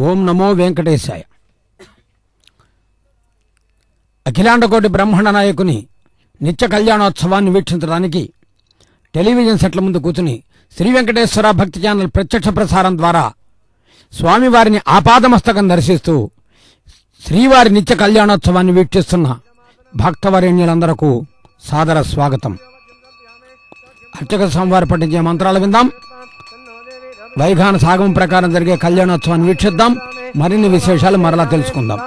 ఓం నమో వెంకటేశాయ. అఖిలాండకోటి బ్రహ్మాండ నాయకుని నిత్య కళ్యాణోత్సవాన్ని వీక్షించడానికి టెలివిజన్ సెట్ల ముందు కూర్చుని శ్రీ వెంకటేశ్వర భక్తి ఛానల్ ప్రత్యక్ష ప్రసారం ద్వారా స్వామివారిని ఆపాదమస్తకం దర్శిస్తూ శ్రీవారి నిత్య కళ్యాణోత్సవాన్ని వీక్షిస్తున్న భక్తవరేణ్యులందరకు సాదర స్వాగతం. అర్చక స్వామివారి పఠించే మంత్రాలు విందాం. వైఖాన సాగం ప్రకారం జరిగే కళ్యాణోత్సవాన్ని వీక్షిద్దాం. మరిన్ని విశేషాలు మరలా తెలుసుకుందాం.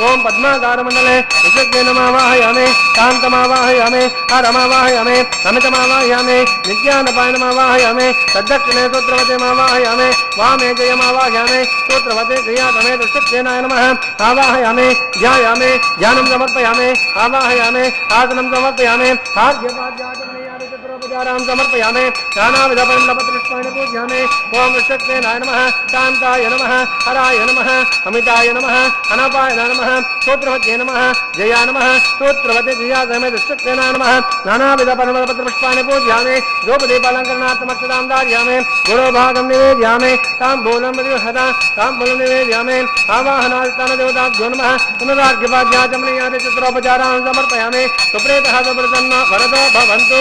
ओम पद्माकार मंडले नमावाहयामे कांतमावाहयामे हरमावाहयामे अमितमावाहयामे नित्यानपाय नमावाहयामे तद्दक्षिणे सूत्रवते मावाहयामे वामे जयमावाहयामे सूत्रवते जयातमे दुष्टसेनाय नमः आवाहयामे ध्यायामे ध्यानं समर्पयामे आवाहयामे आसनं समर्पयामे आर्घ्यपाद्याचमनीयादिचतुरोपचारां समर्पयामे नानाविधपरिमलपत्रपुष्पाणि पूज्यामे ओम दुष्टसेनाय नमः कांताय नमः हराय नमः अमिताय नमः अनपाय नमः सूत्रवते नमः जया नमः सूत्रवते जयातमे दुष्टसेनाय नमः नानाविधपरिमलपत्रपुष्पाणि पूज्यामे धूपदीपालङ्करणार्थमक्षतां धारयामे गुरोभागं निवेदयामे ताम्बूलं प्रतिहता ताम्बूलं निवेदयामे आवाहनादिष्टानदेवताभ्यो नमः पुनरार्घ्यपाद्याचमनीयादिचतुरोपचारान् समर्पयामे सुप्रेतः सुप्रसन्न वरदो भवन्तु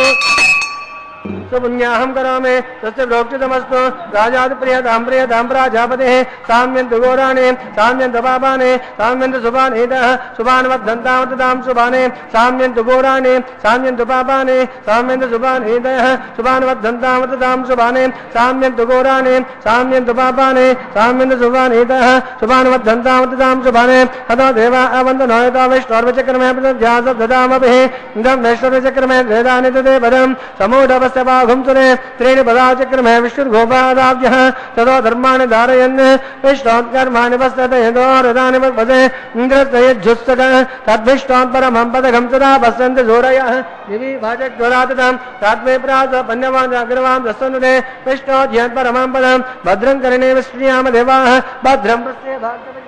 सुपुण्याहं करोमि तस्य प्रोक्षितमस्तु राजादिप्रियतां प्रियतां प्राजापतेः साम्यन्तु घोराणि साम्यन्तु पापानि साम्यन्तु शुभानीतः शुभान्वद्धन्तामततां शुभानि साम्यन्तु घोराणि साम्यन्तु पापानि साम्यन्तु शुभानीतः शुभान्वद्धन्तामततां शुभानि साम्यन्तु घोराणि साम्यन्तु पापानि साम्यन्तु शुभानीतः शुभान्वद्धन्तामततां शुभानि अतो देवा अवन्दनो यतो विष्णोर्वचक्रमे प्रदध्यासद्ददामभिः इदं वैष्णवचक्रमे वेदानि तदे पदं समूढवस्य घुंसुरे त्रीणि पदाचक्रमे विष्णुर्गोपादाभ्यः ततो धर्माणि धारयन् विष्णोत्कर्माणि पश्यते यतोरदानि पद्मसे इन्द्रस्तयज्जुस्तकः तद्विष्णोत् परमं पदकं सदा पश्यन्ति सूरयः दिवि भाजज्वलाततं तात्मे प्रास पन्यवान् अग्रवां दस्सनुते विष्णोज्यत् परमं पदं भद्रं करिणे विष्णुयाम देवाः भद्रं पश्ये भाग्यवत्यः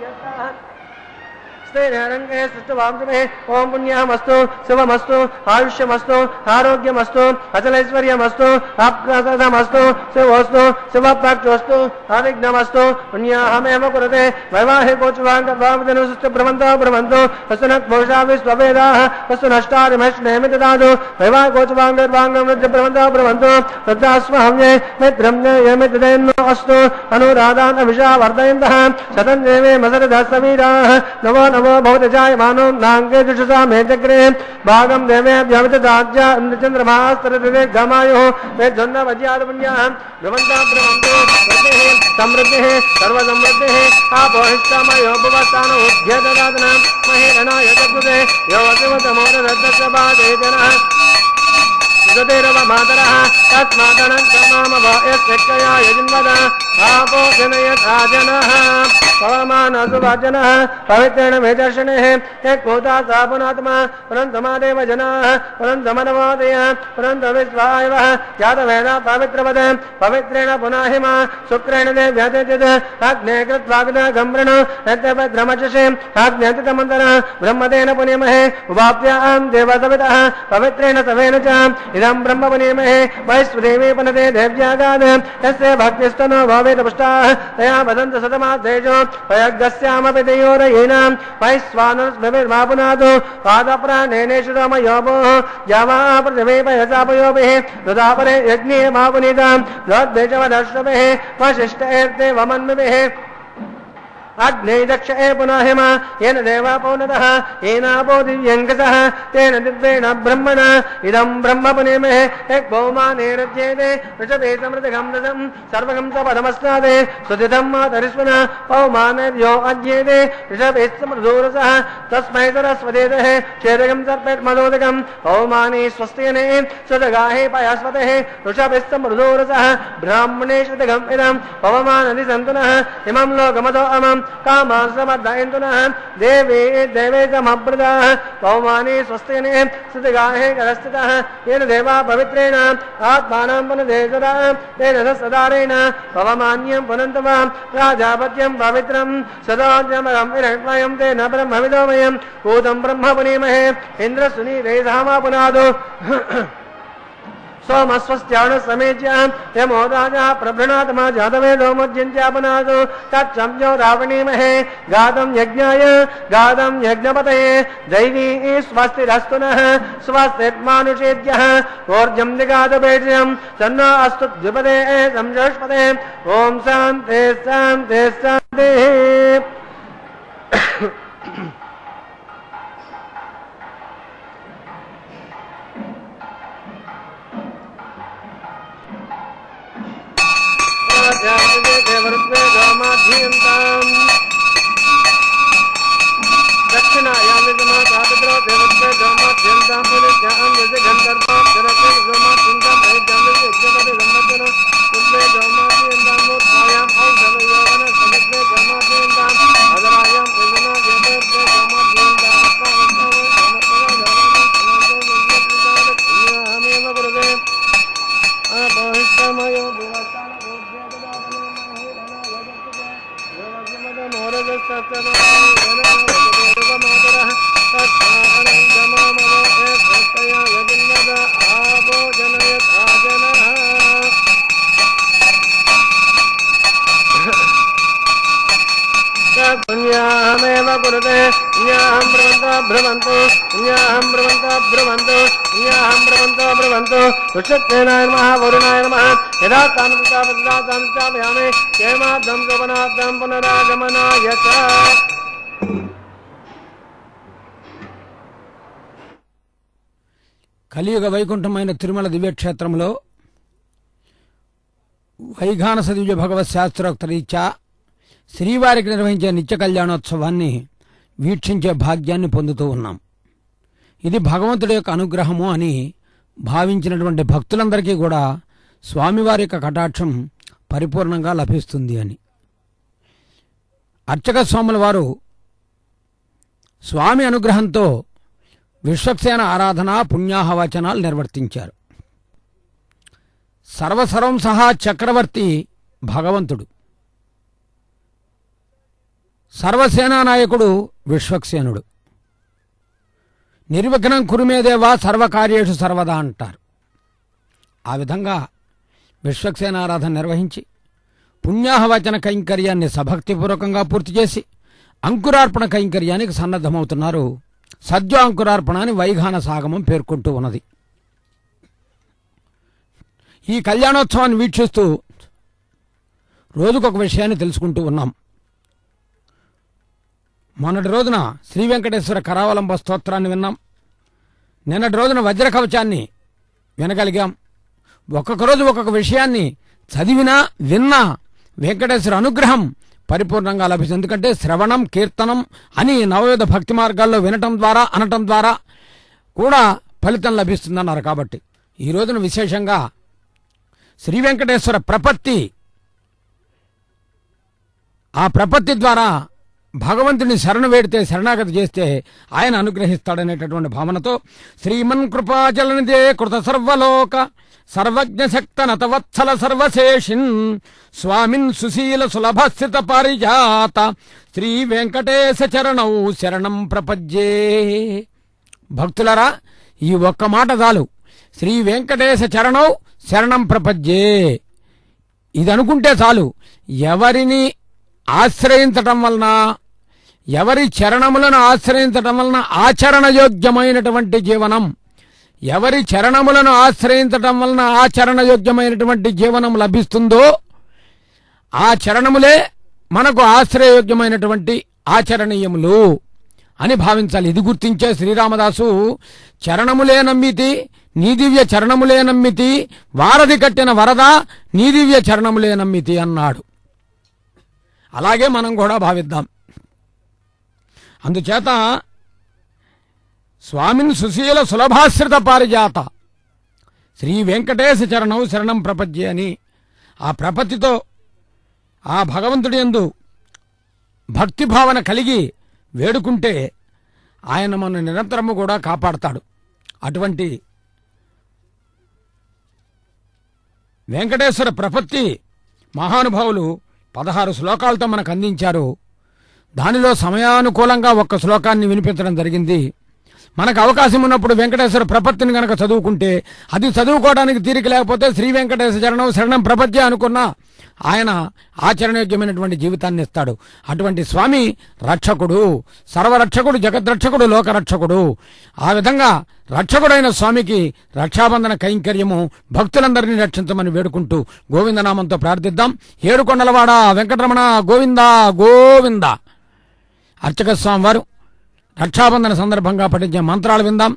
ओम पुण्यमस्तु शुभमस्तु आयुष्यमस्तु आरोग्यमस्तु अचलैश्वर्यमस्तु आप्रासादमस्तु शिवोस्तु शिवप्राप्तोस्तु अविघ्नमस्तु पुण्याहमेव कुरुते वैवाहिकोच्वाङ्गभावधनुसुष्ट भ्रमन्तो भ्रमन्तु वस्तुनक्मोषा विश्ववेदाः वस्तुनष्टारिमश्नेमि ददातु वैवाहिकोच्वाङ्गर्वाङ्गमृत्य भ्रमन्तो भ्रमन्तु तत्रास्महम्ये मित्रम्ये यमितदेन्नो अस्तु अनुराधान् अभिषा वर्धयन्तः शतं देवे मसरदः सवीराः नमो नमो भवति जायमानो नांगे दुषसा मे चक्रे भागं देवेभ्यमितदाज्या चन्द्रमास्तरते गमायुः मे धन्न वज्याद पुण्याः भ्रमन्ता भ्रमन्तो वृद्धिः समृद्धिः सर्वसमृद्धिः आपोहिष्टामयो भुवस्तानो उद्यददातनां महेरणाय जगुते यो शिवतमोददस्य बाधे जनः सुदेरव मातरः तस्मादनन्तमामभयस्यक्कया यजिन्वद आपो जनयथा जनः पवमानसुभाजनः पवित्रेण मे दर्शनेः यक्कोता सा पुनात्मा पुनन्तमादेव जनाः पुनन्तमनवोदयः पुनन्तविश्वायवः जातवेदा पवित्रवद पवित्रेण पुनाहिमा शुक्रेण देव्यतिथित अग्ने कृत्वाग्नगम्भृण यद्यपद्रमचषे अग्न्यतितमन्तरः ब्रह्मतेन पुनीमहे उपाप्यां देवसवितः पवित्रेण सवेन च इदं ब्रह्म पुनीमहे वैश्वदेवी पुनते देव्यागाद यस्य भक्तिस्तनो भवेत् पुष्टाः तया वदन्त शतमासेषु वयग्स्यामपि तयोरयेनां वैश्वानरस्मभिर्मापुनातु पादप्राणेनेषुरमयोभोः यावा पृथिवी पयसापयोभिः तदापरे यज्ञे मापुनीतां द्वद्वेषवदश्रभिः वशिष्ठैर्ते वमन्मिभिः अग्ने दक्ष ए पुनः हिम येन देवा पौनतः येनापो दिव्यङ्कसः तेन दिव्येन ब्रह्मण इदं ब्रह्म पुनेमहे एक पौमानेरज्येते ऋषभे समृतघं रसं सर्वगं सपदमस्नादे सुदितं मातरिस्वना पौमानर्यो अज्येते ऋषभे समृदोरसः तस्मै सरस्वतेः चेदगं सर्पेट्मदोदकं पौमाने स्वस्त्यने स्वदगाहे पयास्वतेः ऋषभे समृदोरसः ब्राह्मणे श्रुतगं इदं पवमानदि सन्तुनः इमं लोकमतो अमं कामान् समर्दयन्तुनः देवे देवे समप्रदाः पौमाने स्वस्त्यने श्रुतगाहे करस्थितः येन देवा पवित्रेण आत्मानं पुनदेशदा तेन सदारेण पवमान्यं पुनन्तवां राजापत्यं पवित्रं सदाज्ञमगं विरक्मयं तेन ब्रह्मविदोमयं कूतं ब्रह्म पुनीमहे इन्द्रसुनीरे धामा पुनादो सोमस्वस्त्याण समेज्य यमोदाजः प्रभृणात्मा जातवेदो मुज्यन्त्यापनादो तत्संज्ञो रावणीमहे गातं यज्ञाय गातं यज्ञपतये दैवी स्वस्तिरस्तु नः स्वस्तिर्मानुषेद्यः ऊर्जं दिगातपेज्यं तन्नो अस्तु द्विपदे संजोष्पदे ॐ शान्ति शान्ति शान्तिः दक्षिणायां विजमातापित्रो देवत्वे गोमाध्यन्तां पुलिस्यां यजगन्धर्वां जरते गोमाध्यन्तां प्रयुज्यां यज्ञपदे सम्पत्तिनो पुत्रे गोमाध्यन्तां मूर्धायां औषधयोवन समुद्रे गोमाध्यन्तां अदरायां विजना जयते गोमाध्यन्तां अमेव गुरुवे अपोहिष्टमयो पुण्याहमेव कुरुते पुण्याहं ब्रवन्तो ब्रवन्तो ऋषत्तेनाय नमः वरुणाय नमः यदा तानुचापयामे क्षेमाद्धं शोभनाद्धं पुनरागमनाय च కలియుగ వైకుంఠమైన తిరుమల దివ్యక్షేత్రంలో వైఘానస దివ్య భగవత్ శాస్త్రోక్త రీత్యా శ్రీవారికి నిర్వహించే నిత్య కళ్యాణోత్సవాన్ని వీక్షించే భాగ్యాన్ని పొందుతూ ఉన్నాం. ఇది భగవంతుడి యొక్క అనుగ్రహము అని భావించినటువంటి భక్తులందరికీ కూడా స్వామివారి యొక్క కటాక్షం పరిపూర్ణంగా లభిస్తుంది అని అర్చక స్వాముల వారు స్వామి అనుగ్రహంతో విశ్వక్సేన ఆరాధన పుణ్యాహవచనాలు నిర్వర్తించారు. సర్వసర్వం సహా చక్రవర్తి భగవంతుడు, సర్వసేనా నాయకుడు విశ్వక్సేనుడు. నిర్విఘ్నం కురుమేదేవా సర్వకార్యేషు సర్వదా అంటారు. ఆ విధంగా విశ్వక్సేనారాధన నిర్వహించి పుణ్యాహవచన కైంకర్యాన్ని సభక్తిపూర్వకంగా పూర్తి చేసి అంకురార్పణ కైంకర్యానికి సన్నద్ధమవుతున్నారు. సద్యో అంకురార్పణ అని వైఘాన సాగమం పేర్కొంటూ ఉన్నది. ఈ కళ్యాణోత్సవాన్ని వీక్షిస్తూ రోజుకొక విషయాన్ని తెలుసుకుంటూ ఉన్నాం. మొన్నటి రోజున శ్రీ వెంకటేశ్వర కరావలంబ స్తోత్రాన్ని విన్నాం. నిన్నటి రోజున వజ్ర కవచాన్ని వినగలిగాం. ఒక్కొక్క రోజు ఒక్కొక్క విషయాన్ని చదివినా విన్నా వెంకటేశ్వర అనుగ్రహం పరిపూర్ణంగా లభిస్తుంది. ఎందుకంటే శ్రవణం కీర్తనం అని నవవిధ భక్తి మార్గాల్లో వినటం ద్వారా అనటం ద్వారా కూడా ఫలితం లభిస్తుందన్నారు. కాబట్టి ఈ రోజున విశేషంగా శ్రీ వెంకటేశ్వర ప్రపత్తి, ఆ ప్రపత్తి ద్వారా భగవంతుని శరణు వేడితే, శరణాగతి చేస్తే ఆయన అనుగ్రహిస్తాడనేటటువంటి భావనతో శ్రీమన్ కృపాచలనిదే కృత సర్వలోక సర్వజ్ఞ శక్త నతవత్సల సర్వశేషిన్ స్వామిన్ సుశీల సులభస్థిత పారిజాత శ్రీ వెంకటేశ చరణౌ శరణం ప్రపజ్యే. భక్తులరా, ఈ ఒక్క మాట చాలు. శ్రీ వెంకటేశ చరణౌ శరణం ప్రపజ్యే, ఇది అనుకుంటే చాలు. ఎవరిని ఆశ్రయించటం వలన, ఎవరి చరణములను ఆశ్రయించటం వలన ఆచరణయోగ్యమైనటువంటి జీవనం, ఎవరి చరణములను ఆశ్రయించటం వలన ఆచరణయోగ్యమైనటువంటి జీవనం లభిస్తుందో ఆ చరణములే మనకు ఆశ్రయయోగ్యమైనటువంటి ఆచరణీయములు అని భావించాలి. ఇది గుర్తించే శ్రీరామదాసు చరణములే నమ్మితి నీ దివ్య చరణములే నమ్మితి వారధి కట్టిన వరద నీ దివ్య చరణములే నమ్మితి అన్నాడు. అలాగే మనం కూడా భావిద్దాం. అందుచేత స్వామిన్ సుశీల సులభాశ్రిత పారిజాత శ్రీ వెంకటేశ చరణం శరణం ప్రపద్యే అని ఆ ప్రపత్తితో ఆ భగవంతుడి యందు భక్తి భావన కలిగి వేడుకుంటే ఆయన మన నిరంతరము కూడా కాపాడతాడు. అటువంటి వెంకటేశ్వర ప్రపత్తి మహానుభావులు 16 శ్లోకాలతో మనకు అందించారు. దానిలో సమయానుకూలంగా ఒక్క శ్లోకాన్ని వినిపించడం జరిగింది. మనకు అవకాశం ఉన్నప్పుడు వెంకటేశ్వర ప్రపత్తిని గనక చదువుకుంటే, అది చదువుకోవడానికి తీరిక లేకపోతే శ్రీ వెంకటేశ చరణం శరణం ప్రపద్య అనుకున్నా ఆయన ఆచరణయోగ్యమైనటువంటి జీవితాన్ని ఇస్తాడు. అటువంటి స్వామి రక్షకుడు, సర్వరక్షకుడు, జగద్రక్షకుడు, లోకరక్షకుడు. ఆ విధంగా రక్షకుడైన స్వామికి రక్షాబంధన కైంకర్యము భక్తులందరినీ రక్షించమని వేడుకుంటూ గోవిందనామంతో ప్రార్థిద్దాం. ఏడుకొండలవాడ వెంకటరమణ గోవింద గోవింద. అర్చక స్వామి వారు రక్షాబంధన సందర్భంగా పఠించే మంత్రాలు విందాం.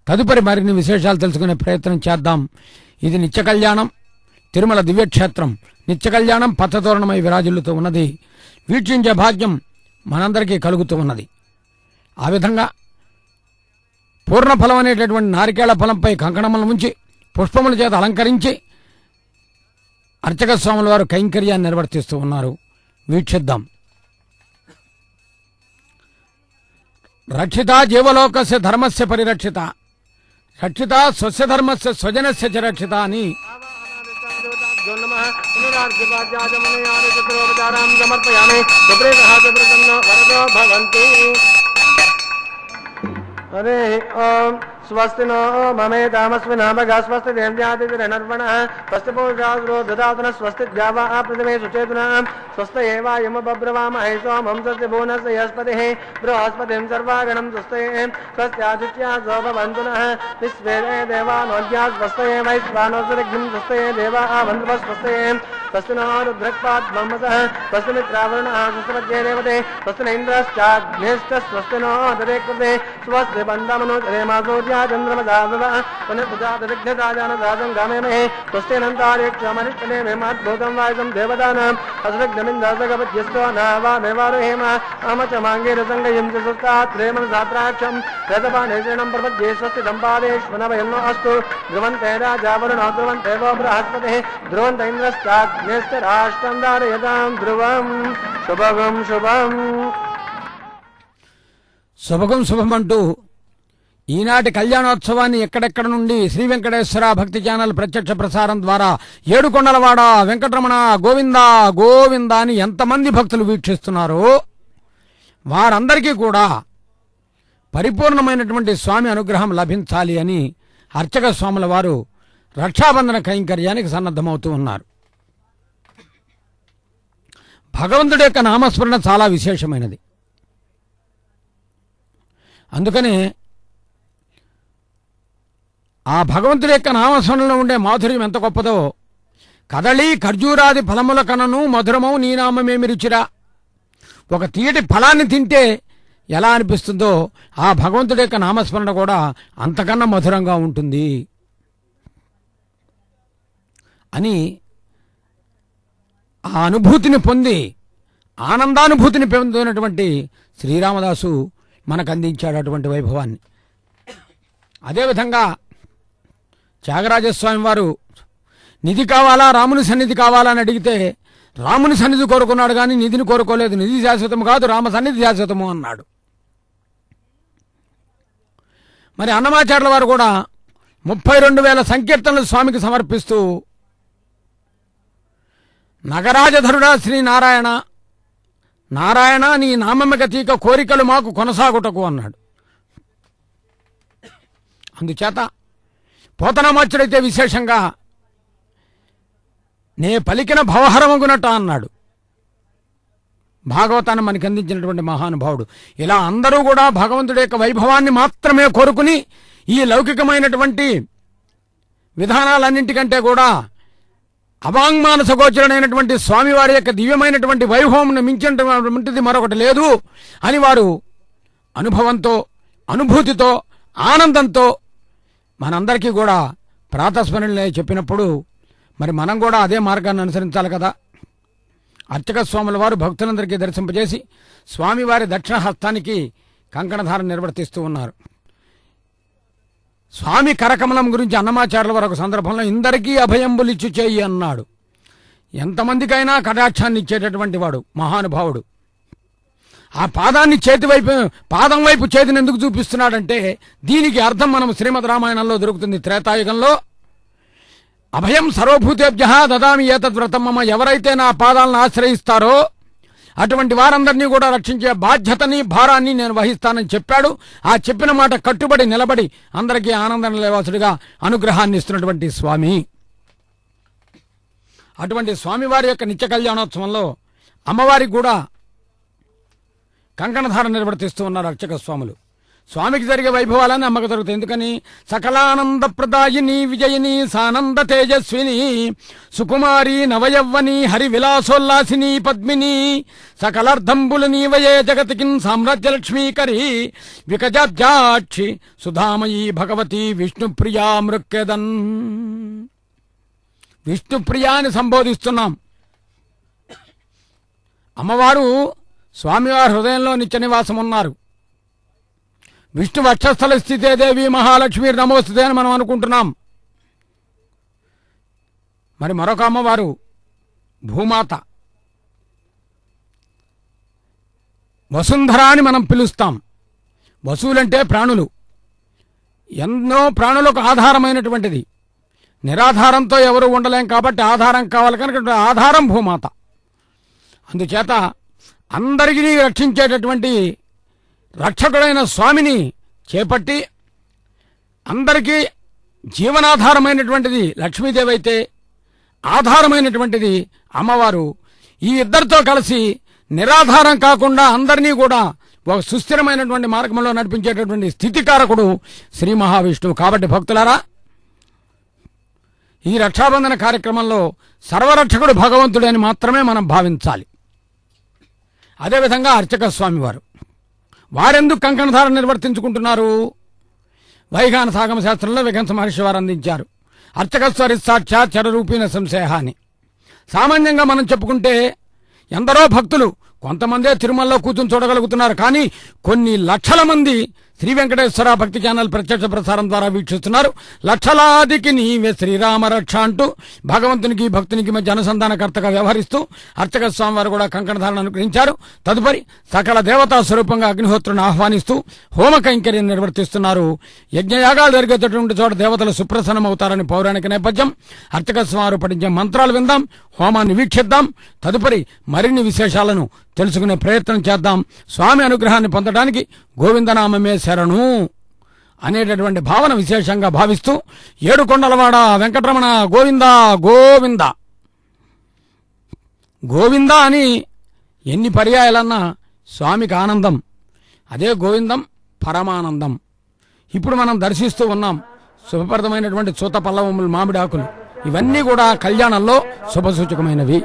తదుపరి మరిన్ని విశేషాలు తెలుసుకునే ప్రయత్నం చేద్దాం. ఇది నిత్య కళ్యాణం, తిరుమల దివ్యక్షేత్రం నిత్య కళ్యాణం పచ్చతోరణమై విరాజిల్లుతూ ఉన్నది. వీక్షించే భాగ్యం మనందరికీ కలుగుతూ ఉన్నది. ఆ విధంగా పూర్ణఫలం అనేటటువంటి నారికేళ్ల ఫలంపై కంకణములను ఉంచి పుష్పముల చేత అలంకరించి అర్చక స్వాముల వారు కైంకర్యాన్ని నిర్వర్తిస్తూ ఉన్నారు. వీక్షిద్దాం. రక్షిత జీవలోకస్య ధర్మస్య పరిరక్షిత, రక్షిత స్వస్య ధర్మస్య స్వజనస్య చ రక్షిత అని హరే ఓం. స్వస్తి నో మమేతామస్మి నామగా స్వస్తి దేవ్యాదిర్నర్వణః స్వస్తి పూజాద్రో దదాతన స్వస్తి ద్యావా ప్రథమే సుచేతునా స్వస్త ఏవాయమ బబ్రవామహే సోమం స్వస్తి భువనస్య యస్పతిః బృహస్పతిం సర్వాగణం స్వస్తయే స్వస్త్యాదిత్యా శోభవంతునః విశ్వే దేవానోద్యా స్వస్తయే వైశ్వానోసరిగ్నం స్వస్తయే దేవా వంద్రవ స్వస్తయే స్వస్తి నో రుద్రక్పాద్మమసః స్వస్తి మిత్రావరుణః స్వస్తి మధ్యే దేవతే స్వస్తి నైంద్రశ్చాగ్నేశ్చ స్వస్తి నో దరేకృతే స్వస్తి బంధమనో రేమాసోద్యా చంద్రమదాదవ పునఃపుజాదవిఘ్నదాజానదాజం గామేమహే స్వస్తినంతారేక్షమనిష్టనే మేమాద్భూతం వాయుసం దేవదానాం అసురగ్నమిందాసగపద్యస్తో నావామేవారుహేమ అమచ మాంగేరసంగయం సుస్తాత్రేమనసాత్రాక్షం రథపానేశనం ప్రపద్యే స్వస్తి దంపాదేశ్వనవయన్నో అస్తు ధ్రువంతే రాజావరుణో ధ్రువంతేవో బృహస్పతిః ధ్రువంత ఇంద్రశ్చాగ్నేశ్చ రాష్ట్రం ధారయతాం ధ్రువం. శుభగం శుభం. శుభగం శుభమంటూ ఈనాటి కళ్యాణోత్సవాన్ని ఎక్కడెక్కడ నుండి శ్రీ వెంకటేశ్వర భక్తి ఛానల్ ప్రత్యక్ష ప్రసారం ద్వారా ఏడుకొండలవాడ వెంకటరమణ గోవింద గోవింద అని ఎంతమంది భక్తులు వీక్షిస్తున్నారో వారందరికీ కూడా పరిపూర్ణమైనటువంటి స్వామి అనుగ్రహం లభించాలి అని అర్చక స్వాముల వారు రక్షాబంధన కైంకర్యానికి సన్నద్ధమవుతూ ఉన్నారు. భగవంతుడి యొక్క నామస్మరణ చాలా విశేషమైనది. అందుకనే ఆ భగవంతుడి యొక్క నామస్మరణలో ఉండే మాధుర్యం ఎంత గొప్పదో, కదళీ ఖర్జూరాది ఫలముల కనను మధురమౌ నీ నామమేమి రుచిరా. ఒక తీయటి ఫలాన్ని తింటే ఎలా అనిపిస్తుందో ఆ భగవంతుడి యొక్క నామస్మరణ కూడా అంతకన్నా మధురంగా ఉంటుంది అని ఆ అనుభూతిని పొంది ఆనందానుభూతిని పొందినటువంటి శ్రీరామదాసు మనకు అందించాడు అటువంటి వైభవాన్ని. అదేవిధంగా త్యాగరాజస్వామి వారు నిధి కావాలా రాముని సన్నిధి కావాలా అని అడిగితే రాముని సన్నిధి కోరుకున్నాడు కానీ నిధిని కోరుకోలేదు. నిధి శాశ్వతము కాదు, రామ సన్నిధి శాశ్వతము అన్నాడు. మరి అన్నమాచార్యుల వారు కూడా 32,000 సంకీర్తనలు స్వామికి సమర్పిస్తూ నగరాజధరుడా శ్రీ నారాయణ నారాయణ నీ నామమిగతీక కోరికలు మాకు కొనసాగుటకు అన్నాడు. అందుచేత పోతనామాచ్యుడైతే విశేషంగా నే పలికిన భవహరమగునట అన్నాడు. భాగవతాన్ని మనకి అందించినటువంటి మహానుభావుడు. ఇలా అందరూ కూడా భగవంతుడి యొక్క వైభవాన్ని మాత్రమే కోరుకుని ఈ లౌకికమైనటువంటి విధానాలన్నింటికంటే కూడా అవాంగ్మానస గోచరుడైనటువంటి స్వామివారి యొక్క దివ్యమైనటువంటి వైభవం మించినటువంటిది మరొకటి లేదు అని వారు అనుభవంతో, అనుభూతితో, ఆనందంతో మనందరికీ కూడా ప్రాతస్మరణలే చెప్పినప్పుడు మరి మనం కూడా అదే మార్గాన్ని అనుసరించాలి కదా. అర్చక స్వాముల వారు భక్తులందరికీ దర్శింపజేసి స్వామివారి దక్షిణ హస్తానికి కంకణధారణ నిర్వర్తిస్తూ ఉన్నారు. స్వామి కరకమలం గురించి అన్నమాచార్యుల వారు ఒక సందర్భంలో ఇందరికీ అభయంబులిచ్చు చేయి అన్నాడు. ఎంతమందికైనా కటాక్షాన్ని ఇచ్చేటటువంటి వాడు మహానుభావుడు. ఆ పాదాన్ని పాదం వైపు చేతిని ఎందుకు చూపిస్తున్నాడంటే దీనికి అర్థం మనం శ్రీమద్ రామాయణంలో దొరుకుతుంది. త్రేతాయుగంలో అభయం సర్వభూతేభ్య దదామి ఏతద్వ్రతం మమ, ఎవరైతే నా పాదాలను ఆశ్రయిస్తారో అటువంటి వారందరినీ కూడా రక్షించే బాధ్యతని, భారాన్ని నేను వహిస్తానని చెప్పాడు. ఆ చెప్పిన మాట కట్టుబడి నిలబడి అందరికీ ఆనందం లేవాసుడిగా అనుగ్రహాన్ని ఇస్తున్నటువంటి స్వామి. అటువంటి స్వామివారి యొక్క నిత్య కళ్యాణోత్సవంలో అమ్మవారికి కూడా కంకణధారణ నిర్వర్తిస్తూ ఉన్నారు అర్చక స్వాములు. స్వామికి జరిగే వైభవాలని అమ్మకు జరుగుతాయి. ఎందుకని? సకలానంద ప్రదాయిని విజయిని సానంద తేజస్విని సుకుమారి నవయవ్వని హరి విలాసోల్లాసిని పద్మిని సకలార్థంబులు నీవయే జగతికిన్ సామ్రాజ్యలక్ష్మీకరి వికజాక్షి సుధామయీ భగవతి విష్ణుప్రియా మృక్కెదన్. విష్ణుప్రియా అని సంబోధిస్తున్నాం. అమ్మవారు స్వామివారి హృదయంలో నిత్య నివాసం ఉన్నారు. విష్ణు వక్షస్థల స్థితే దేవి మహాలక్ష్మి నమోస్తుతే అని మనం అనుకుంటున్నాం. మరి మరొక అమ్మవారు భూమాత వసుంధర అని మనం పిలుస్తాం. వసువులంటే ప్రాణులు. ఎన్నో ప్రాణులకు ఆధారమైనటువంటిది. నిరాధారంతో ఎవరు ఉండలేం కాబట్టి ఆధారం కావాలి కనుక ఆధారం భూమాత. అందుచేత అందరికీ రక్షించేటటువంటి రక్షకుడైన స్వామిని చేపట్టి అందరికీ జీవనాధారమైనటువంటిది లక్ష్మీదేవి అయితే ఆధారమైనటువంటిది అమ్మవారు. ఈ ఇద్దరితో కలిసి నిరాధారం కాకుండా అందరినీ కూడా ఒక సుస్థిరమైనటువంటి మార్గంలో నడిపించేటటువంటి స్థితికారకుడు శ్రీ మహావిష్ణువు. కాబట్టి భక్తులారా, ఈ రక్షాబంధన కార్యక్రమంలో సర్వరక్షకుడు భగవంతుడు అని మాత్రమే మనం భావించాలి. అదేవిధంగా అర్చక స్వామివారు వారెందుకు కంకణధారణ నిర్వర్తించుకుంటున్నారు? వైఖాన సాగమ శాస్త్రంలో విఘంస మహర్షి వారు అందించారు. అర్చకస్వరి సాక్షాత్ చరరూపీణ సంశయహాని. సామాన్యంగా మనం చెప్పుకుంటే ఎందరో భక్తులు కొంతమందే తిరుమలలో కూర్చుని చూడగలుగుతున్నారు. కానీ కొన్ని లక్షల మంది శ్రీ వెంకటేశ్వర భక్తి ఛానల్ ప్రత్యక్ష ప్రసారం ద్వారా వీక్షిస్తున్నారు. లక్షలాదికి నీవే శ్రీరామ రక్ష అంటూ భగవంతునికి భక్తునికి మధ్య అనుసంధానకర్తగా వ్యవహరిస్తూ అర్చక స్వామి వారు కూడా కంకణధారణ అనుగ్రహించారు. తదుపరి సకల దేవతా స్వరూపంగా అగ్నిహోత్రుని ఆహ్వానిస్తూ హోమ కైంకర్యం నిర్వర్తిస్తున్నారు. యజ్ఞయాగాలు జరిగేటటువంటి చోట దేవతలు సుప్రసన్నమవుతారని పౌరాణిక నేపథ్యం. అర్చక స్వామి వారు పఠించే మంత్రాలు విందాం, హోమాన్ని వీక్షిద్దాం. తదుపరి మరిన్ని విశేషాలను తెలుసుకునే ప్రయత్నం చేద్దాం. స్వామి అనుగ్రహాన్ని పొందడానికి గోవిందనామమే శరణు అనేటటువంటి భావన విశేషంగా భావిస్తూ ఏడుకొండలవాడ వెంకటరమణ గోవింద గోవింద గోవింద అని ఎన్ని పర్యాయాలన్నా స్వామికి ఆనందం. అదే గోవిందం పరమానందం. ఇప్పుడు మనం దర్శిస్తూ ఉన్నాం శుభప్రదమైనటువంటి చూత పల్లవములు, మామిడాకులు, ఇవన్నీ కూడా కళ్యాణంలో శుభసూచకమైనవి.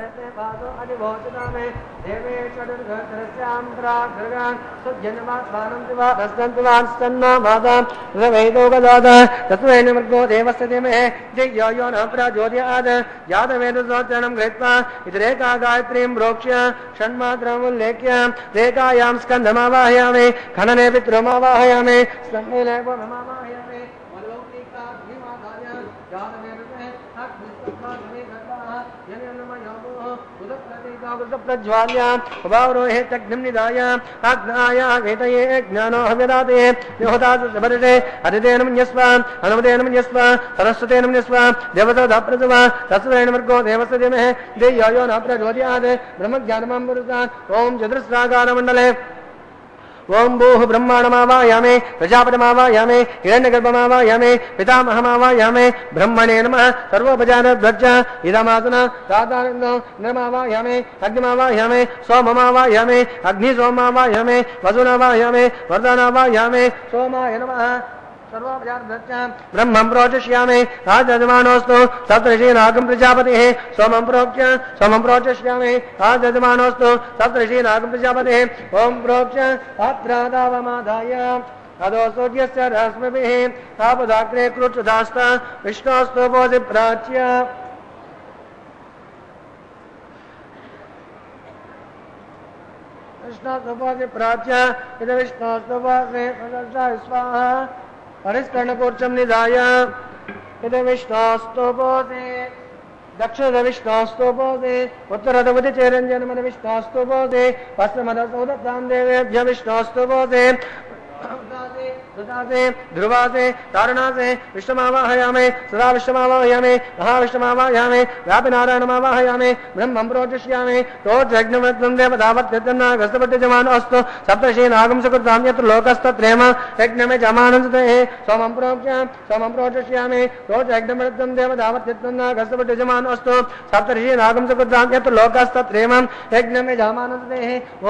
గాయత్రీం ప్రోక్ష్య షణ్మాత్రముల్లేఖ్య రేఖాయాం స్కంధమావాహయామి ఖననే పితృమావాహయామి స్కంధేలేపమావాహయామి బ్రహ్మజ్ఞానమండలే ఓం భూః బ్రహ్మాణమావాయామే ప్రజాపతిమావాయామే హిరణ్యగర్భమావాయామే పితామహమావాయామే బ్రహ్మణే నమః సర్వోపచారధ్వజ ఇదమాసన రాధానందో నిర్మావాయామే అగ్నిమావాయామే సోమమావాయామే అగ్ని సోమావాయామే వసునావాయామే వర్ధనావాయామే సోమాయ నమః ब्रह्मं प्रोचष्यामि राजयजमानोऽस्तु सप्तऋषीनागं प्रजापतिः सोमं प्रोचष्यामि राजयजमानोऽस्तु सप्तऋषीनागं प्रजापतिः ओम प्रोक्ष अत्रादावमादाय अदो सूर्यस्य रश्मिभिः तापदाग्रे कृच्छदास्त विष्णोस्तु बोधि प्राच्य विष्णोस्तुपोधि प्राच्य इद विष्णोस्तुपोधि स्वाहा परिष्करणकूर्चं निधाय इद विष्णोस्तुपोधि दक्षिण विष्णोस्तुपोधि उत्तरदवति चैरञ्जनमन विष्णोस्तुपोधि पश्चिमदसौदत्तां देवेभ्य विष्णोस्तुपोधि ध्रुवासे तारणासे विष्णुमावाहयामि सदा विष्णुमावाहयामि महाविष्णुमावाहयामि व्यापिनारायणमावाहयामि ब्रह्मं प्रोचष्यामि रोजयज्ञवृत्तं देवतावत्यजमानो अस्तु सप्तर्षीनागं सुकृतां यत्र लोकस्तत्रेम यज्ञमे जमानंसते सोमं प्रोचष्यामि रोजयज्ञवृत्तं देवतावत्यजमानो अस्तु सप्तर्षीनागं सुकृतां यत्र लोकस्तत्रेम यज्ञमे जमानंसते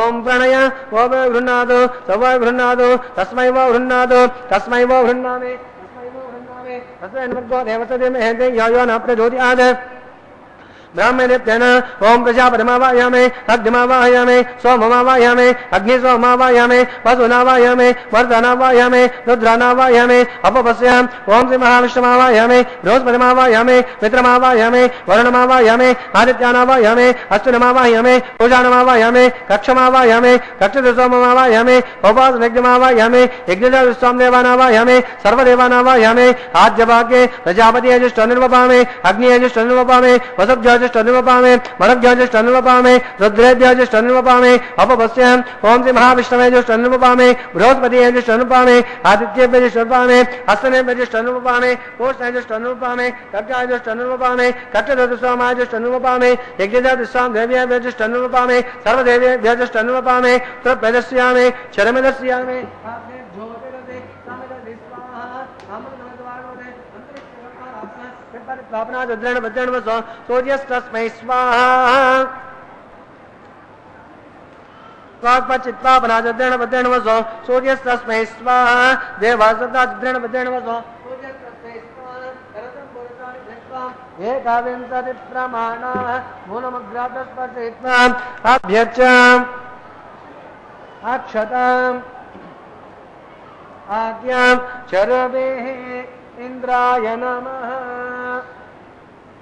ओम प्रणय ओम गृह्णातु सवै गृह्णातु तस्मै वो गृह्णातु तस्मै वो गृह्णामि तस्मै नमो देवते महेन्द्रे यो न प्रचोदयात् ब्राह्मणेन ओम प्रजापतिमावाहयामि अग्निमावाहयामि सोममावाहयामि अग्निसोममावाहयामि वसुनावाहयामि वर्धनावाहयामि रुद्रानावाहयामि अपपश्यामि ओम श्री महाविष्णुमावाहयामि बृहस्पतिमावाहयामि मित्रमावाहयामि वरुणमावाहयामि आदित्यानावाहयामि अश्विनमावाहयामि पूजानमावाहयामि कक्षमावाहयामि कक्षसोममावाहयामि उपासनयज्ञमावाहयामि यज्ञदेवानावाहयामि सर्वदेवानावाहयामि आद्यभागे प्रजापतियजुष्टनिर्वपामि अग्नियजुष्टनिर्वपामि वसुभ्यजुष्टनिर्वपामि मरुभ्यजुष्टनिर्वपामि रुद्रेभ्यजुष्टनिर्वपामि अपपश्यामि ओम श्री महाविष्णवेजुष्टनिर्वपामि बृहस्पतियजुष्टनिर्वपामि आदित्येभ्यजुष्टनिर्वपामि अश्विनेभ्यजुष्टनिर्वपामि कोष्ठेभ्यजुष्टनिर्वपामि कक्षाजुष्टनिर्वपामि कक्षदशसोमाजुष्टनिर्वपामि यज्ञदशसां देव्येभ्यजुष्टनिर्वपामि सर्वदेवेभ्यजुष्टनिर्वपामि तत्पदस्यामि चरमदस्यामि सूर्यस्तस्मै स्वाहा स्वापचित्वापनाद्रणवसो सूर्यस्तस्मै स्वाहा देवासताद्रणवसो एकाविंशति प्रमाणाः मूलमग्रातस्पर्शयित्वा अभ्यर्चाम् अक्षताम् आद्यां चरवेः इंद्राय नमः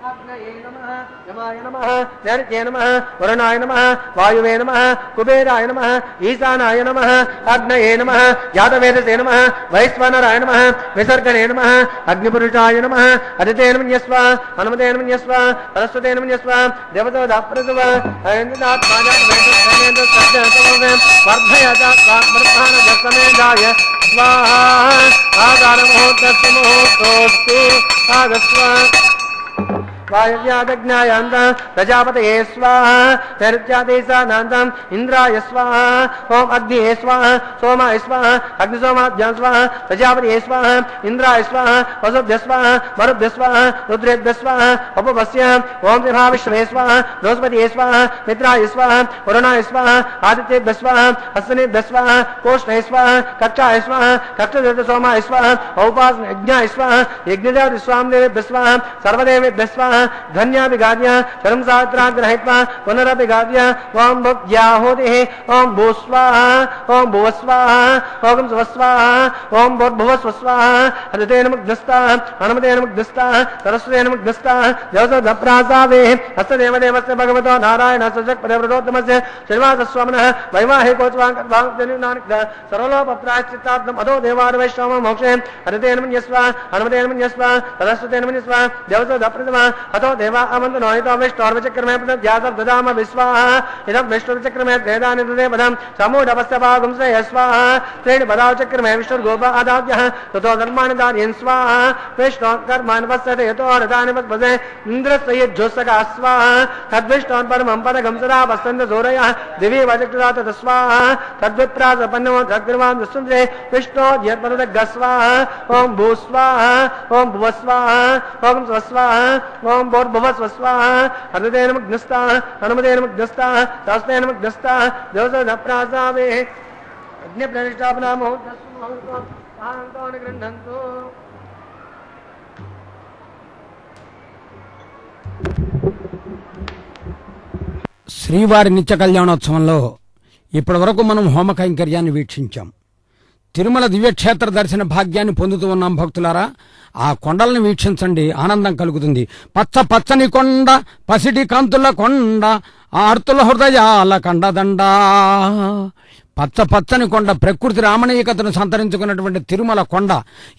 अग्नये नमः यमाय नमः नैऋत्ये नमः वरुणाय नमः वायुवे नमः कुबेराय नमः ईशानाय नमः अग्नये नमः जातवेदसे नमः वैश्वानराय नमः विसर्गणे नमः अग्निपुरुषाय नमः अदिते नमः हनुमते नमः सरस्वते नमः देवताप्रसव वर्धयतात्मर्धानजसमेधाय स्वाहा आगारमुहूर्तस्य मुहूर्तोऽस्तु आगस्व वायव्यादज्ञायान्त प्रजापतये स्वाहा नैऋत्यादेशानान्तम् इन्द्राय स्वाहा ओम अग्निये स्वाहा सोमाय स्वाहा अग्निसोमाभ्यां स्वाहा प्रजापतये स्वाहा इंद्राय स्वाहा वसुभ्यः स्वाहा मरुभ्यः स्वाहा रुद्रेभ्यः स्वाहा उपपश्यामि ओम श्री महाविष्णवे स्वाहा बृहस्पतये स्वाहा मित्राय स्वाहा वरुणाय स्वाहा आदित्येभ्यः स्वाहा अश्विनेभ्यः स्वाहा कोष्ठये स्वाहा कक्षाय स्वाहा कक्षदेवसोमाय स्वाहा औपासनयज्ञाय स्वाहा यज्ञदेवस्वामिदेवेभ्यः स्वाहा सर्वदेवेभ्यः स्वाहा धन्याभिगाद्य चरम सात्राग्रहित्वा पुनरभिगाद्य ओम भुव्याहुतिः ओम भूस्वाहा ओम भुवस्वाहा ओम स्वस्वाहा ओम भूर्भुवस्वाहा हृदये नमग्नस्ताः हनुमते नमग्नस्ताः सरस्वते नमग्नस्ताः देवसदप्रासावेः हस्तदेवदेवस्य भगवतो नारायणस्य जगत्परिवृतोत्तमस्य श्रीनिवासस्वामिनः वैवाहिकोत्सवाङ्कर्वाङ्कनिर्नानिक सर्वलोकप्रायश्चित्तार्थम् अधो देवारवैष्णवं मोक्षे हृदये नमन्यस्व हनुमते नमन्यस्व सरस्वते नमन्यस्व देवसदप्रथमः अतो देवा अमन्तनो हितो विष्णोर्वचक्रमे प्रत्यासं ददाम विस्वाहा इदं विष्णुर्चक्रमे वेदानि ददे पदं समूढपस्तभागं श्रेय स्वाहा त्रीणि पदाव चक्रमे विष्णुर्गोप आदाव्यः ततो कर्माणि दार्यन् स्वाहा विष्णोर्कर्माणि पश्यते यतो रथानि पद्मसे इन्द्रस्य यज्जोत्सका स्वाहा तद्विष्णोन् परमं पदगं सदा पश्यन्त सूरयः दिवि वचक्रदात स्वाहा तद्विप्रासपन्नो जग्रवां दुष्टुंसे विष्णोर्यत्पदग् स्वाहा ओम भूस्वाहा ओम भुवस्वाहा ओम स्वस्वाहा ओम भूर्भुवस्व स्वाहा हनुमते नमग्नस्ताः हनुमते नमग्नस्ताः शास्त्रे नमग्नस्ताः देवसदप्रासावेः अग्निप्रतिष्ठापना मुहूर्तस्तु గృహంతు శ్రీవారి నిత్య కళ్యాణోత్సవంలో ఇప్పటి వరకు మనం హోమ కైంకర్యాన్ని వీక్షించాం. తిరుమల దివ్యక్షేత్ర దర్శన భాగ్యాన్ని పొందుతూ ఉన్నాం. భక్తులారా, ఆ కొండలను వీక్షించండి, ఆనందం కలుగుతుంది. పచ్చ పచ్చని కొండ, పసిటి కాంతుల కొండ, ఆర్తుల హృదయాల కండదండ. పచ్చ పచ్చని కొండ, ప్రకృతి రామణీయకతను సంతరించుకున్నటువంటి తిరుమల కొండ.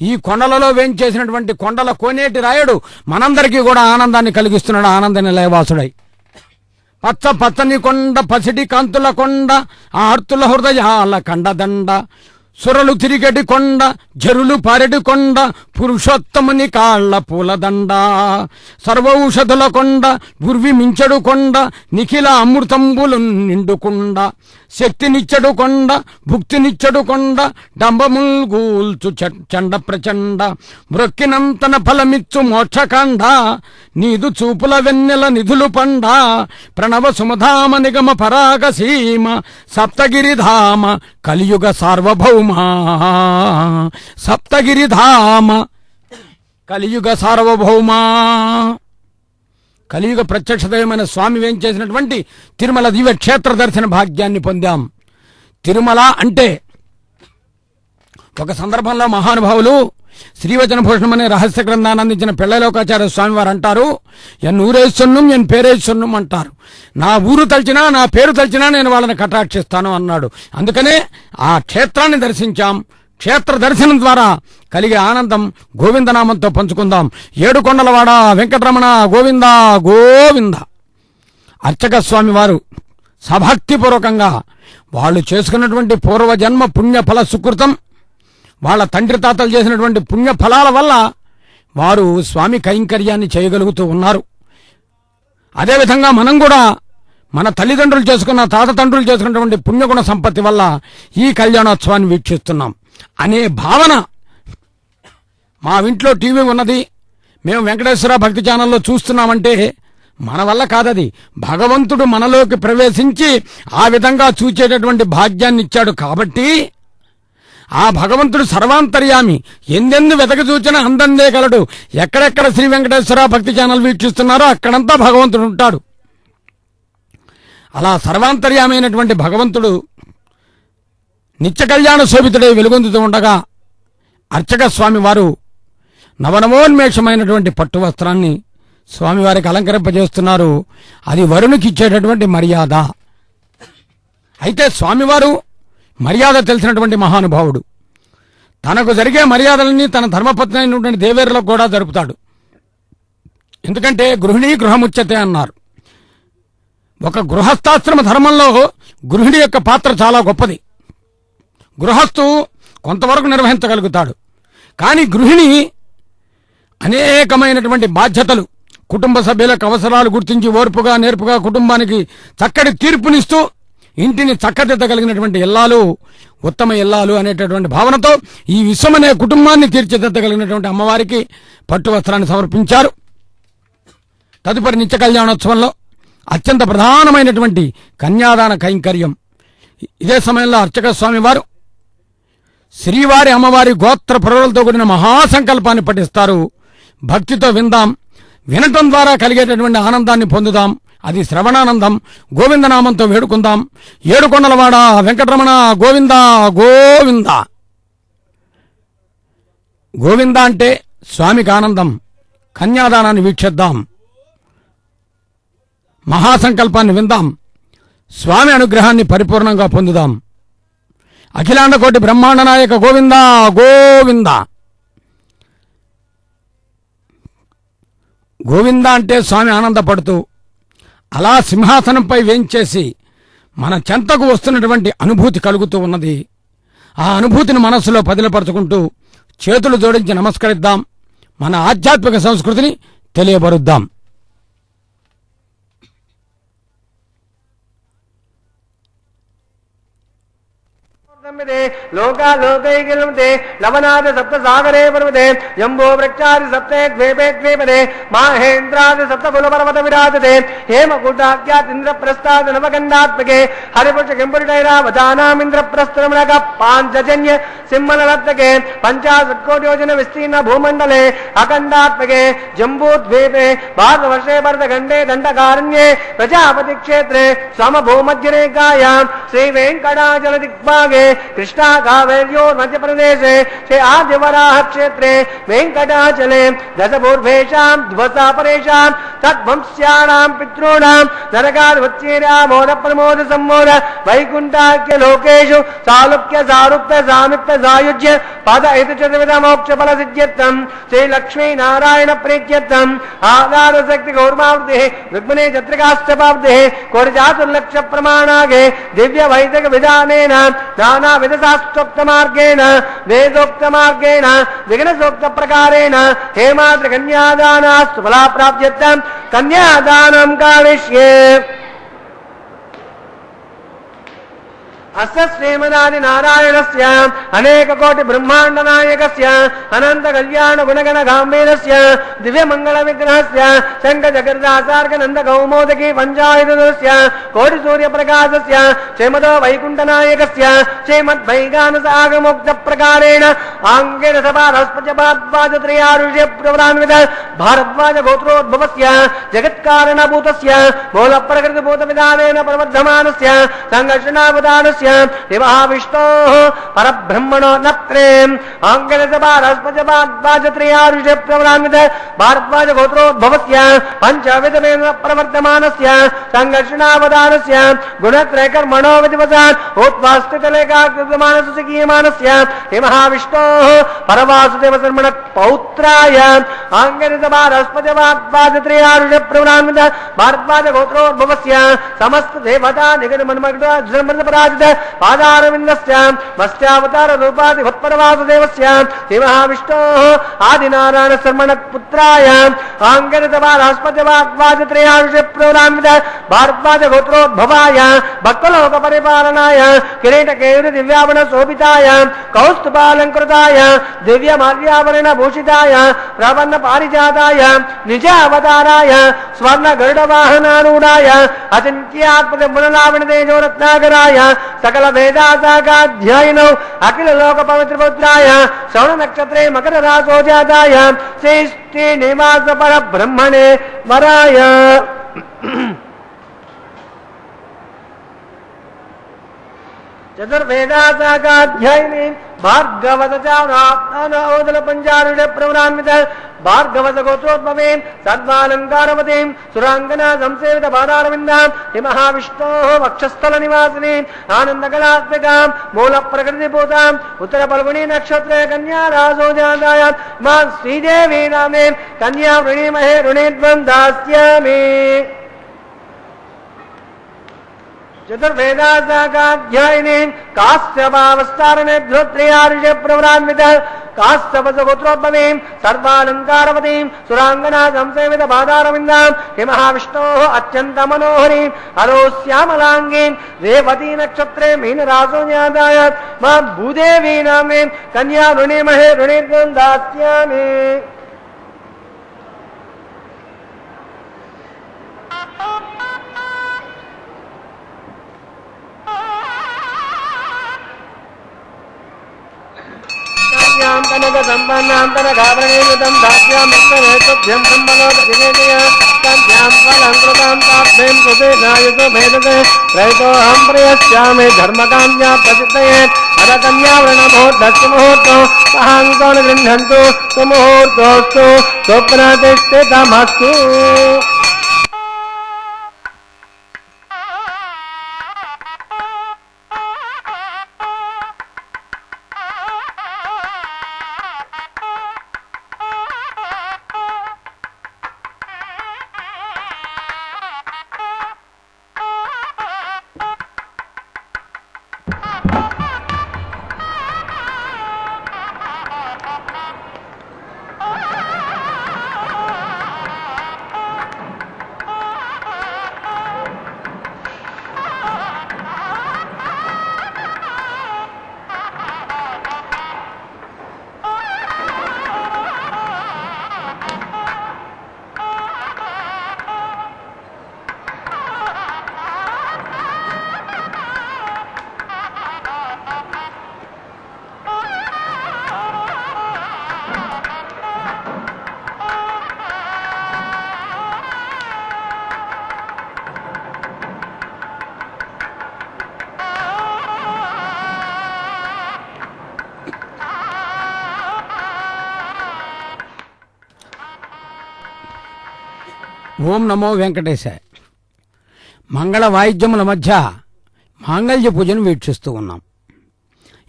ఈ కొండలలో వేంచేసినటువంటి కొండల కోనేటి రాయుడు మనందరికీ కూడా ఆనందాన్ని కలిగిస్తున్నాడు, ఆనంద నిలయవాసుడై. పచ్చ పచ్చని కొండ, పసిటి కాంతుల కొండ, ఆర్తుల హృదయాల కండదండ. సురలు తిరిగటి కొండ, జరులు పారెడు కొండ, పురుషోత్తముని కాళ్ల పూలదండ. సర్వౌషధుల కొండ, గుర్వి మించడు కొండ, నిఖిల అమృతంబులు నిండుకుండ. శక్తినిచ్చడు కొండ, భుక్తినిచ్చడు కొండ, డంబముల్ గూల్చు చండ ప్రచండ. మ్రొక్కినంతన ఫలమిచ్చు మోక్షకాండ, నీదు చూపుల వెన్నెల నిధులు పండ. ప్రణవ సుమధామ నిగమ పరాగ సీమ, సప్తగిరిధామ కలియుగ సార్వభౌమా. సప్తగిరిధామ కలియుగ సార్వభౌమా. కలియుగ ప్రత్యక్ష దైవమైన స్వామి వేంచేసినటువంటి తిరుమల దివ్య క్షేత్ర దర్శన భాగ్యాన్ని పొందాం. తిరుమల అంటే ఒక సందర్భంలో మహానుభావులు శ్రీవచన భూషణం అనే రహస్య గ్రంథాన్ని అందించిన పిళ్ళలోకాచార్య స్వామి వారు అంటారు, ఎన్ ఊరేస్తున్నాం ఎన్ పేరేస్తున్నాం అంటారు. నా ఊరు తలిచినా నా పేరు తలిచినా నేను వాళ్ళని కటాక్షిస్తాను అన్నాడు. అందుకనే ఆ క్షేత్రాన్ని దర్శించాం. క్షేత్ర దర్శనం ద్వారా కలిగే ఆనందం గోవిందనామంతో పంచుకుందాం. ఏడుకొండలవాడ వెంకటరమణ గోవింద గోవింద. అర్చక స్వామి వారు సభక్తిపూర్వకంగా వాళ్ళు చేసుకున్నటువంటి పూర్వజన్మ పుణ్యఫల సుకృతం, వాళ్ళ తండ్రి తాతలు చేసినటువంటి పుణ్య ఫలాల వల్ల వారు స్వామి కైంకర్యాన్ని చేయగలుగుతూ ఉన్నారు. అదేవిధంగా మనం కూడా మన తల్లిదండ్రులు చేసుకున్న తాత తండ్రులు చేసుకున్నటువంటి పుణ్యగుణ సంపత్తి వల్ల ఈ కళ్యాణోత్సవాన్ని వీక్షిస్తున్నాం అనే భావన. మా ఇంట్లో టీవీ ఉన్నది, మేము వెంకటేశ్వర భక్తి ఛానల్లో చూస్తున్నామంటే మన వల్ల కాదది. భగవంతుడు మనలోకి ప్రవేశించి ఆ విధంగా చూచేటటువంటి భాగ్యాన్ని ఇచ్చాడు. కాబట్టి ఆ భగవంతుడు సర్వాంతర్యామి, ఎందెందు వెతక చూచిన అందందే గలడు. ఎక్కడెక్కడ శ్రీ వెంకటేశ్వర భక్తి ఛానల్ వీక్షిస్తున్నారో అక్కడంతా భగవంతుడు ఉంటాడు. అలా సర్వాంతర్యామైనటువంటి భగవంతుడు నిత్య కళ్యాణ శోభితుడై వెలుగొందుతూ ఉండగా అర్చక స్వామి వారు నవనవోన్మేషమైనటువంటి పట్టు వస్త్రాన్ని స్వామివారికి అలంకరింపజేస్తున్నారు. అది వరునికి ఇచ్చేటటువంటి మర్యాద. అయితే స్వామివారు మర్యాద తెలిసినటువంటి మహానుభావుడు. తనకు జరిగే మర్యాదలన్నీ తన ధర్మపత్ని అయినటువంటి దేవేరులకు కూడా జరుపుతాడు. ఎందుకంటే గృహిణీ గృహముచ్యతే అన్నారు. ఒక గృహస్థాశ్రమ ధర్మంలో గృహిణి యొక్క పాత్ర చాలా గొప్పది. గృహస్థు కొంతవరకు నిర్వహించగలుగుతాడు, కానీ గృహిణి అనేకమైనటువంటి బాధ్యతలు, కుటుంబ సభ్యులకు అవసరాలు గుర్తించి ఓర్పుగా నేర్పుగా కుటుంబానికి చక్కటి తీర్పునిస్తూ ఇంటిని చక్కదిద్దగలిగినటువంటి ఇల్లాలు, ఉత్తమ ఇల్లాలు అనేటటువంటి భావనతో ఈ విశ్వమనే కుటుంబాన్ని తీర్చిదిద్దగలిగినటువంటి అమ్మవారికి పట్టు వస్త్రాన్ని సమర్పించారు. తదుపరి నిత్య కళ్యాణోత్సవంలో అత్యంత ప్రధానమైనటువంటి కన్యాదాన కైంకర్యం. ఇదే సమయంలో అర్చక స్వామి వారు శ్రీవారి అమ్మవారి గోత్ర పురవులతో కూడిన మహాసంకల్పాన్ని పఠిస్తారు. భక్తితో విందాం. వినటం ద్వారా కలిగేటటువంటి ఆనందాన్ని పొందుదాం. అది శ్రవణానందం. గోవిందనామంతో వేడుకుందాం. ఏడుకొండలవాడ వెంకటరమణ గోవింద గోవింద. గోవింద అంటే స్వామికి ఆనందం. కన్యాదానాన్ని వీక్షిద్దాం. మహాసంకల్పాన్ని విందాం. స్వామి అనుగ్రహాన్ని పరిపూర్ణంగా పొందుదాం. అఖిలాండ కోటి బ్రహ్మాండ నాయక గోవింద గోవింద. గోవింద అంటే స్వామి ఆనందపడుతూ అలా సింహాసనంపై వేంచేసి మన చెంతకు వస్తున్నటువంటి అనుభూతి కలుగుతూ ఉన్నది. ఆ అనుభూతిని మనస్సులో పదిలపరుచుకుంటూ చేతులు జోడించి నమస్కరిద్దాం. మన ఆధ్యాత్మిక సంస్కృతిని తెలియబరుద్దాం. लोका लोकैकिलमते लवनाद सप्त सागरे पर्वते जम्बो वृक्षादि सप्ते द्वीपे द्वीपदे माहेन्द्रादि सप्त कुलपर्वत विराजते हेमकूटाख्यात् इन्द्रप्रस्थात् नवगन्धात्मके हरिपुरुष किंपुरुषैरावधानाम् इन्द्रप्रस्थरमणक पाञ्चजन्य सिंहनलत्तके 50 कोटियोजन विस्तीर्ण भूमण्डले अखण्डात्मके जम्बूद्वीपे भारतवर्षे भरतखण्डे दण्डकारण्ये प्रजापति क्षेत्रे समभूमध्यरेखायां श्रीवेङ्कटाचल दिग्भागे कृष्णा कावेर्योर् मध्यप्रदेशे श्री आदिवराह क्षेत्रे वेङ्कटाचले दशपूर्वेषां द्वसापरेषां तद्वंस्याणां पितॄणां नरकादिवच्चेर्यामोद प्रमोद सम्मोद वैकुण्ठाख्य लोकेषु सालुक्य सारुक्य सामिप्य सायुज्य पद इति चतुर्विध मोक्ष फल सिद्ध्यर्थं श्री लक्ष्मी नारायण प्रीत्यर्थं आधार शक्ति गौरमावृतिः रुक्मिणी चत्रिकाष्टपावृतिः कोटिचातुर्लक्ष प्रमाणागे दिव्य वैदिक विधानेन नाना विध शास्त्रोक्त मार्गेण वेदोक्त मार्गेण विघ्नसोक्त प्रकारेण हेमाद्रि कन्यादानास्तु फला प्राप्त्यर्थं कन्यादानं कारिष्ये अस्य श्रीमदादि नारायणस्य अनेक कोटि ब्रह्मांड नायकस्य अनंत कल्याण गुणगण गांभीरस्य दिव्य मंगल विग्रहस्य शंख जगर्दासार्क नंद कौमोदकी पंचायुधस्य कोटि सूर्य प्रकाशस्य श्रीमदो वैकुंठ नायकस्य श्रीमद् वैगान सागमोक्त प्रकारेण आंगेन सभा रस्पजपाद्वाज त्रयारुष्य प्रवरान्वित भारद्वाज गोत्रोद्भवस्य जगत्कारणभूतस्य मूल प्रकृति भूत विधानेन प्रवर्धमानस्य संघर्षणावधानस्य महाविष्णोः परब्रह्मणो नत्रे आंगनसभारस्पजपाद्वाजत्रयारुष प्रवरान्वित भारद्वाज गोत्रोद्भवस्य पंचविधमेन प्रवर्तमानस्य संघर्षणावधानस्य गुणत्रयकर्मणो विधिवसान् उत्वास्थितलेखाकृतमानस्य गीयमानस्य महाविष्णोः परवासुदेव शर्मण पौत्राय आंगनसभारस्पजपाद्वाजत्रयारुष प्रवरान्वित भारद्वाज गोत्रोद्भवस्य समस्त देवता निगम मनमग्न पादारविन्दस्य मत्स्यावतार रूपादि भत्परवासुदेवस्य श्रीमहाविष्णोः आदिनारायण शर्मण पुत्राय आंगनसभारस्पजपाद्वाजत्रयारुष प्रवरान्वित भारद्वाज गोत्रोद्भवाय भक्तलोक परिपालनाय किरीटकेयूर दिव्याभरण शोभिताय कौस्तुभालंकृताय दिव्य माल्याभरण भूषिताय प्रपन्न पारिजाताय निज अवताराय स्वर्ण गरुड वाहनारूढ़ाय अचिंत्यात्मक गुणलावण तेजो रत्नाकराय सकल वेदासागाध्यायिनौ अखिल लोक पवित्र पुत्राय श्रवण नक्षत्रे मकर रासो जाताय श्री श्रीनिवास पर ब्रह्मणे वराय चतुर्वेदासागाध्यायिनी भार्गवतचारोदल पंचारुष प्रवरान्वित भार्गवत गोत्रोद्भवेन सर्वालंकारवतीं सुरांगना संसेवित पादारविन्दां महाविष्णोः वक्षस्थल निवासिनीं आनंदकलात्मिकां मूल प्रकृतिभूतां उत्तर फल्गुनी नक्षत्र कन्या रासो जातायां मां श्रीदेवी नाम्ने कन्या वृणीमहे ऋणीत्वं दास्यामि चतुर्वेदासागाध्यायिनी काश्यपावस्तारणेभ्यो त्रयारुष प्रवरान्वित काश्यपसगोत्रोद्भवीं सर्वालंकारवतीं सुरांगना संसेवित पादारविन्दां महाविष्णोः अत्यंत मनोहरीं अलोश्यामलांगीं रेवती नक्षत्रे मीन रासो जातायां मां भूदेवी नाम्ने कन्या वृणीमहे ऋणीत्वं दास्यामि कनक संपन्नां कनकाभरणेयुतं दास्यां भक्तनेतुभ्यं सम्मनोदधिनेतया कन्यां फलङ्कृतां ताभ्यं सुतेनायुतो भेदते प्रयतोऽहं प्रयस्यामि धर्मकाम्या प्रसिद्धये अदकन्यावरणमुहूर्तस्य मुहूर्तो सहाङ्को न गृह्णन्तु सुमुहूर्तोऽस्तु स्वप्नतिष्ठितमस्तु ఓం నమో వెంకటేశాయ. మంగళ వాయిద్యముల మధ్య మాంగళ్య పూజను వీక్షిస్తూ ఉన్నాం.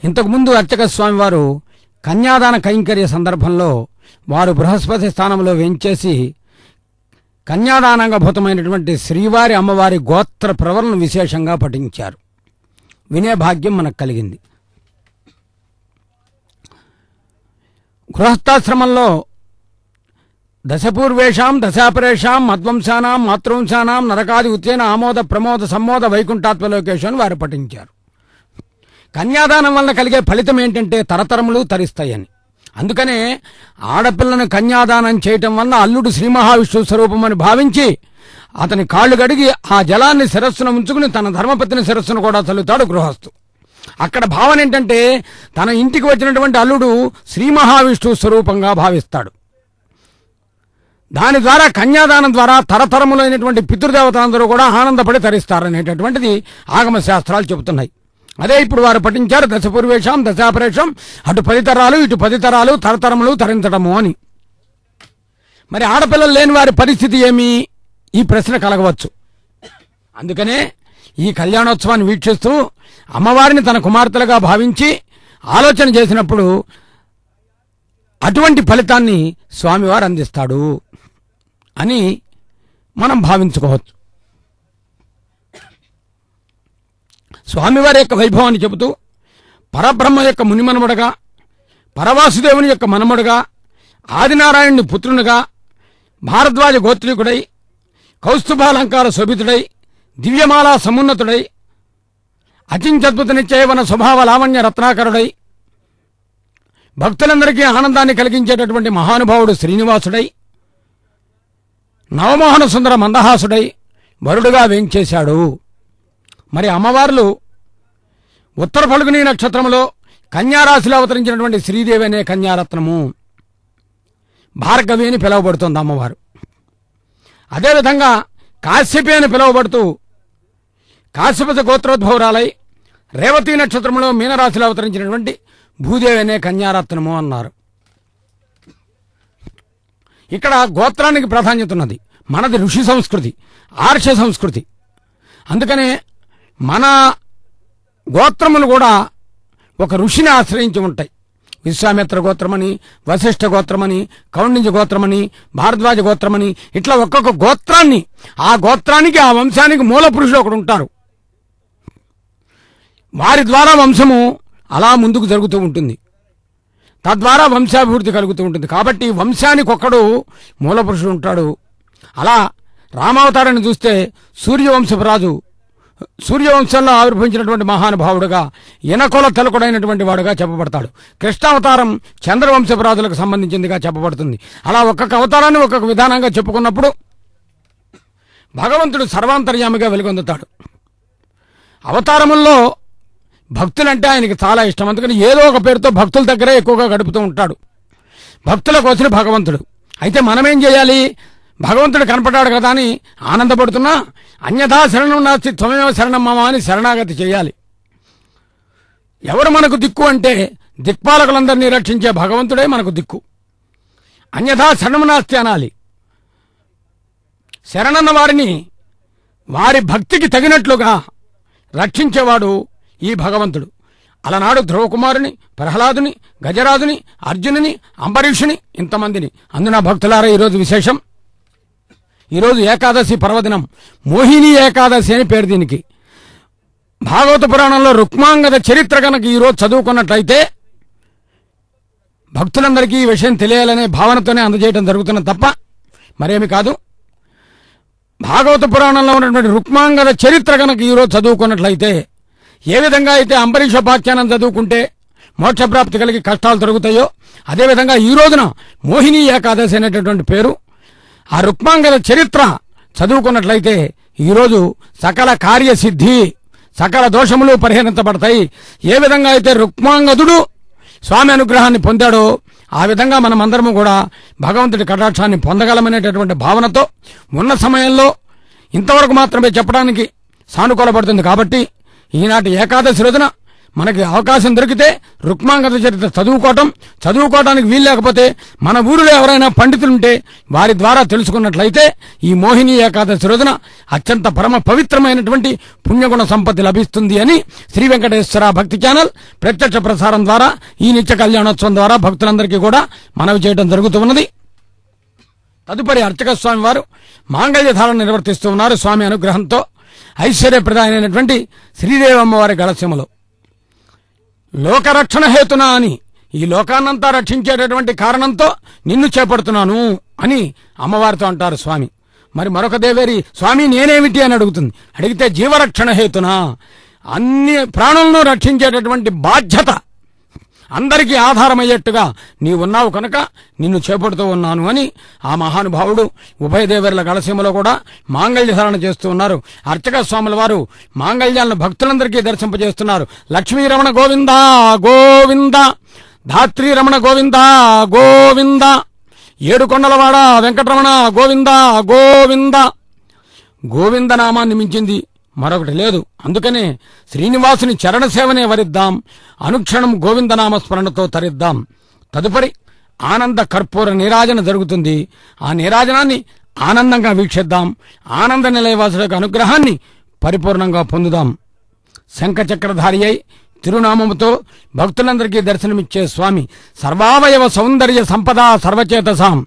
ఇంతకుముందు అర్చక స్వామి వారు కన్యాదాన కైంకర్య సందర్భంలో వారు బృహస్పతి స్థానంలో వెంచేసి కన్యాదానంగభూతమైనటువంటి శ్రీవారి అమ్మవారి గోత్ర ప్రవరణ విశేషంగా పఠించారు. వినే భాగ్యం మనకు కలిగింది. గృహస్థాశ్రమంలో దశపూర్వేషాం దశాపరేషాం మధ్వంశానాం మాతృవంశానాం నరకాది ఉత్తేన ఆమోద ప్రమోద సమ్మోద వైకుంఠాత్మలోకేశం వారు పఠించారు. కన్యాదానం వల్ల కలిగే ఫలితం ఏంటంటే తరతరములు తరిస్తాయని. అందుకనే ఆడపిల్లను కన్యాదానం చేయటం వల్ల అల్లుడు శ్రీ మహావిష్ణువు స్వరూపమని భావించి అతని కాళ్లు గడిగి ఆ జలాన్ని శిరస్సును ఉంచుకుని తన ధర్మపత్ని శిరస్సును కూడా చల్లుతాడు గృహస్థు. అక్కడ భావన ఏంటంటే తన ఇంటికి వచ్చినటువంటి అల్లుడు శ్రీ మహావిష్ణువు స్వరూపంగా భావిస్తాడు. దాని ద్వారా కన్యాదానం ద్వారా తరతరములైనటువంటి పితృదేవతలందరూ కూడా ఆనందపడి తరిస్తారనేటటువంటిది ఆగమ శాస్త్రాలు చెబుతున్నాయి. అదే ఇప్పుడు వారు పఠించారు దశపూర్వేషాం దశాపరేషం, అటు 10 తరాలు ఇటు 10 తరాలు తరతరములు తరించడము అని. మరి ఆడపిల్లలు లేని వారి పరిస్థితి ఏమి? ఈ ప్రశ్న కలగవచ్చు. అందుకనే ఈ కళ్యాణోత్సవాన్ని వీక్షిస్తూ అమ్మవారిని తన కుమార్తెలుగా భావించి ఆలోచన చేసినప్పుడు అటువంటి ఫలితాన్ని స్వామివారు అందిస్తాడు అని మనం భావించుకోవచ్చు. స్వామివారి యొక్క వైభవాన్ని చెబుతూ పరబ్రహ్మ యొక్క మునిమనుమడుగా, పరవాసుదేవుని యొక్క మనమడుగా, ఆదినారాయణుని పుత్రునిగా, భారద్వాజ గోత్రీకుడై, కౌస్తుభాలంకార శోభితుడై, దివ్యమాలా సమున్నతుడై, అచించద్భుత నిశ్చయవన స్వభావ లావణ్య రత్నాకరుడై, భక్తులందరికీ ఆనందాన్ని కలిగించేటటువంటి మహానుభావుడు శ్రీనివాసుడై, నవమోహన సుందర మందహాసుడై వరుడుగా వేంచేశాడు. మరి అమ్మవార్లు ఉత్తర ఫల్గుని నక్షత్రంలో కన్యారాశిలో అవతరించినటువంటి శ్రీదేవి అనే కన్యారత్నము భార్గవి అని పిలువబడుతోంది అమ్మవారు. అదేవిధంగా కాశ్యపి అని పిలువబడుతూ కాశ్యప గోత్రోద్భవరాలై రేవతి నక్షత్రంలో మీనరాశిలో అవతరించినటువంటి భూదేవి అనే కన్యారత్నము అన్నారు. ఇక్కడ గోత్రానికి ప్రాధాన్యత ఉన్నది. మనది ఋషి సంస్కృతి, ఆర్ష సంస్కృతి. అందుకనే మన గోత్రములు కూడా ఒక ఋషిని ఆశ్రయించి ఉంటాయి. విశ్వామిత్ర గోత్రమని, వశిష్ఠ గోత్రమని, కౌండిన్య గోత్రమని, భారద్వాజ గోత్రమని, ఇట్లా ఒక్కొక్క గోత్రాన్ని, ఆ గోత్రానికి ఆ వంశానికి మూల పురుషుడు ఒకడు ఉంటారు. వారి ద్వారా వంశము అలా ముందుకు జరుగుతూ ఉంటుంది. తద్వారా వంశాభివృద్ధి కలుగుతూ ఉంటుంది. కాబట్టి వంశానికి ఒక్కడు మూల పురుషుడు ఉంటాడు. అలా రామావతారాన్ని చూస్తే సూర్యవంశపు రాజు, సూర్యవంశంలో ఆవిర్భవించినటువంటి మహానుభావుడుగా ఇనకొల తలకుడైనటువంటి వాడుగా చెప్పబడతాడు. కృష్ణావతారం చంద్రవంశపు రాజులకు సంబంధించిందిగా చెప్పబడుతుంది. అలా ఒక్కొక్క అవతారాన్ని ఒక్కొక్క విధానంగా చెప్పుకున్నప్పుడు భగవంతుడు సర్వాంతర్యామిగా వెలుగొందుతాడు. అవతారముల్లో భక్తులంటే ఆయనకి చాలా ఇష్టం. అందుకని ఏదో ఒక పేరుతో భక్తుల దగ్గరే ఎక్కువగా గడుపుతూ ఉంటాడు. భక్తుల కోసం భగవంతుడు. అయితే మనమేం చేయాలి? భగవంతుడు కనపడ్డాడు కదా అని ఆనందపడుతున్నా అన్యథా శరణం నాస్తి త్వమేవ శరణం మమ అని శరణాగతి చేయాలి. ఎవరు మనకు దిక్కు అంటే దిక్పాలకులందరినీ రక్షించే భగవంతుడే మనకు దిక్కు. అన్యథా శరణం నాస్తి అనాలి. శరణన్న వారిని వారి భక్తికి తగినట్లుగా రక్షించేవాడు ఈ భగవంతుడు. అలనాడు ధ్రువకుమారుని, ప్రహ్లాదుని, గజరాజుని, అర్జునుని, అంబరీషుని, ఇంతమందిని. అందున భక్తులారా ఈరోజు విశేషం. ఈరోజు ఏకాదశి పర్వదినం, మోహిని ఏకాదశి అని పేరు దీనికి. భాగవత పురాణంలో రుక్మాంగద చరిత్ర కనుక ఈరోజు చదువుకున్నట్లయితే భక్తులందరికీ ఈ విషయం తెలియాలనే భావనతోనే అందజేయడం జరుగుతున్న తప్ప మరేమి కాదు. భాగవత పురాణంలో ఉన్నటువంటి రుక్మాంగద చరిత్ర కనుక ఈరోజు చదువుకున్నట్లయితే ఏ విధంగా అయితే అంబరీషోపాఖ్యానం చదువుకుంటే మోక్షప్రాప్తి కలిగి కష్టాలు తొలగుతాయో అదేవిధంగా ఈ రోజున మోహిని ఏకాదశి అనేటటువంటి పేరు, ఆ రుక్మాంగద చరిత్ర చదువుకున్నట్లయితే ఈరోజు సకల కార్యసిద్ధి, సకల దోషములు పరిహరించబడతాయి. ఏ విధంగా అయితే రుక్మాంగదుడు స్వామి అనుగ్రహాన్ని పొందాడో ఆ విధంగా మనమందరము కూడా భగవంతుడి కటాక్షాన్ని పొందగలమనేటటువంటి భావనతో ఉన్న సమయంలో ఇంతవరకు మాత్రమే చెప్పడానికి సానుకూలపడుతుంది. కాబట్టి ఈనాటి ఏకాదశి రోజున మనకి అవకాశం దొరికితే రుక్మాంగద చరిత్ర చదువుకోవటానికి వీలు లేకపోతే మన ఊరిలో ఎవరైనా పండితులుంటే వారి ద్వారా తెలుసుకున్నట్లయితే ఈ మోహిని ఏకాదశి రోజున అత్యంత పరమ పవిత్రమైనటువంటి పుణ్యగుణ సంపత్తి లభిస్తుంది అని శ్రీ వెంకటేశ్వర భక్తి ఛానల్ ప్రత్యక్ష ప్రసారం ద్వారా ఈ నిత్య కళ్యాణోత్సవం ద్వారా భక్తులందరికీ కూడా మనవి చేయడం జరుగుతూ ఉన్నది. తదుపరి అర్చక స్వామి వారు మాంగళ్య ధారణ నిర్వర్తిస్తూ ఉన్నారు. స్వామి అనుగ్రహంతో ఐశ్వర్యప్రదాయమైనటువంటి శ్రీదేవి అమ్మవారి గళసీమలో లోకరక్షణ హేతునా అని ఈ లోకాన్నంతా రక్షించేటటువంటి కారణంతో నిన్ను చేపడుతున్నాను అని అమ్మవారితో అంటారు స్వామి. మరి మరొక దేవేరి స్వామి నేనేమిటి అని అడుగుతుంది. అడిగితే జీవరక్షణ హేతునా, అన్ని ప్రాణులను రక్షించేటటువంటి బాధ్యత అందరికీ ఆధారమయ్యేట్టుగా నీవున్నావు కనుక నిన్ను చేపడుతూ ఉన్నాను అని ఆ మహానుభావుడు ఉభయ దేవేరుల గళసీమలో కూడా మాంగళ్యధారణ చేస్తూ ఉన్నారు. అర్చక స్వాముల వారు మాంగళ్యాలను భక్తులందరికీ దర్శింపజేస్తున్నారు. లక్ష్మీరమణ గోవింద గోవింద, ధాత్రీరమణ గోవింద గోవింద, ఏడుకొండలవాడ వెంకటరమణ గోవింద గోవింద. గోవింద నామాన్ని మించింది మరొకటి లేదు. అందుకనే శ్రీనివాసుని చరణ సేవనే వరిద్దాం, అనుక్షణం గోవిందనామస్మరణతో తరిద్దాం. తదుపరి ఆనంద కర్పూర నీరాజన జరుగుతుంది. ఆ నీరాజనాన్ని ఆనందంగా వీక్షిద్దాం. ఆనంద నిలయవాసులకు అనుగ్రహాన్ని పరిపూర్ణంగా పొందుదాం. శంఖచక్రధారి అయి తిరునామముతో భక్తులందరికీ దర్శనమిచ్చే స్వామి సర్వావయవ సౌందర్య సంపదా సర్వచేతసాం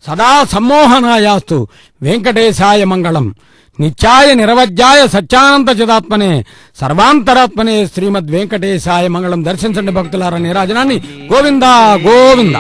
సదా సమ్మోహనాయాస్తు వెంకటేశాయ మంగళం. నిత్యాయ నిరవధ్యాయ సత్యానంత చిదాత్మనే సర్వాంతరాత్మనే శ్రీమద్ వెంకటేశాయ మంగళం. దర్శించండి భక్తులారా నీరాజనాన్ని. గోవింద గోవింద.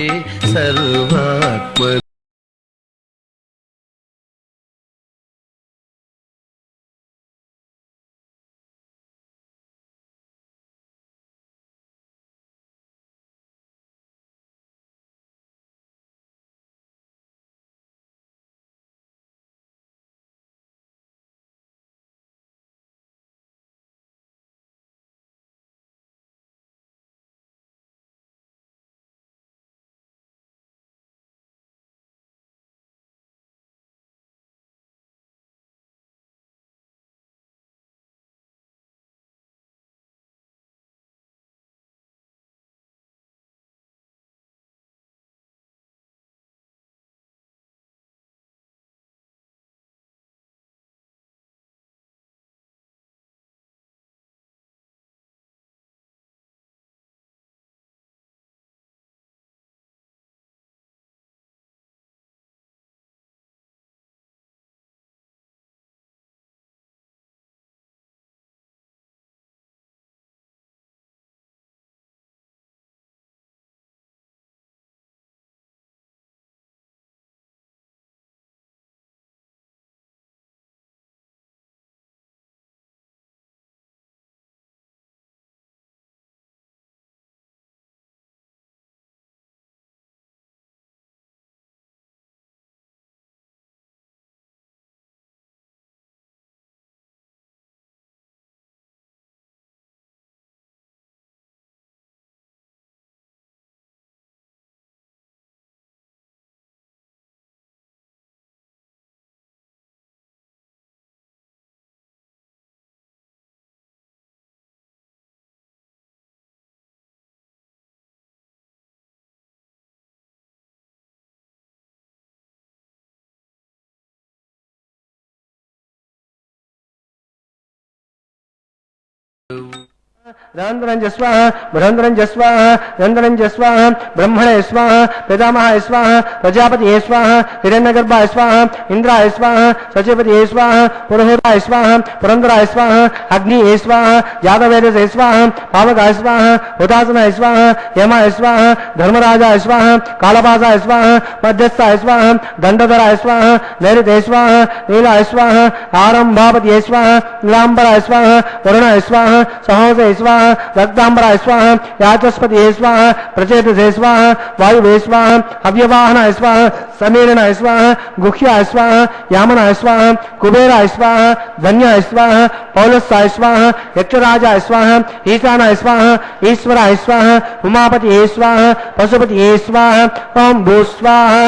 रांद्रं स्वाहा बृहंद्रं स्वाहा रंद्रं स्वाहा ब्रह्मणे स्वाहा पितामहाय स्वाहा प्रजापतिये स्वाहा हिरण्यगर्भाय स्वाहा इंद्राय स्वाहा सचिपतिये स्वाहा पुरोहिताय स्वाहा पुरंदराय स्वाहा अग्निये स्वाहा जातवेदसे स्वाहा पावकाय स्वाहा हुतासनाय स्वाहा यमाय स्वाहा धर्मराजाय स्वाहा कालपासाय स्वाहा मध्यस्थाय स्वाहा दंडधराय स्वाहा नैऋते स्वाहा नीलाय स्वाहा आरंभापतिये स्वाहा नीलांबराय स्वाहा वरुणाय स्वाहा सहोसे स्वाहा रक्तांबराय स्वाहा याचस्पतिये स्वाहा प्रचेतसे स्वाहा वायुवे स्वाहा अव्यवाहनाय स्वाहा समीरणाय स्वाहा गुह्याय स्वाहा यामनाय स्वाहा कुबेराय स्वाहा धन्याय स्वाहा पौलस्साय स्वाहा यक्षराजाय स्वाहा ईशानाय स्वाहा ईश्वराय स्वाहा उमापतिये स्वाहा पशुपतिये स्वाहा ओम भू स्वाहा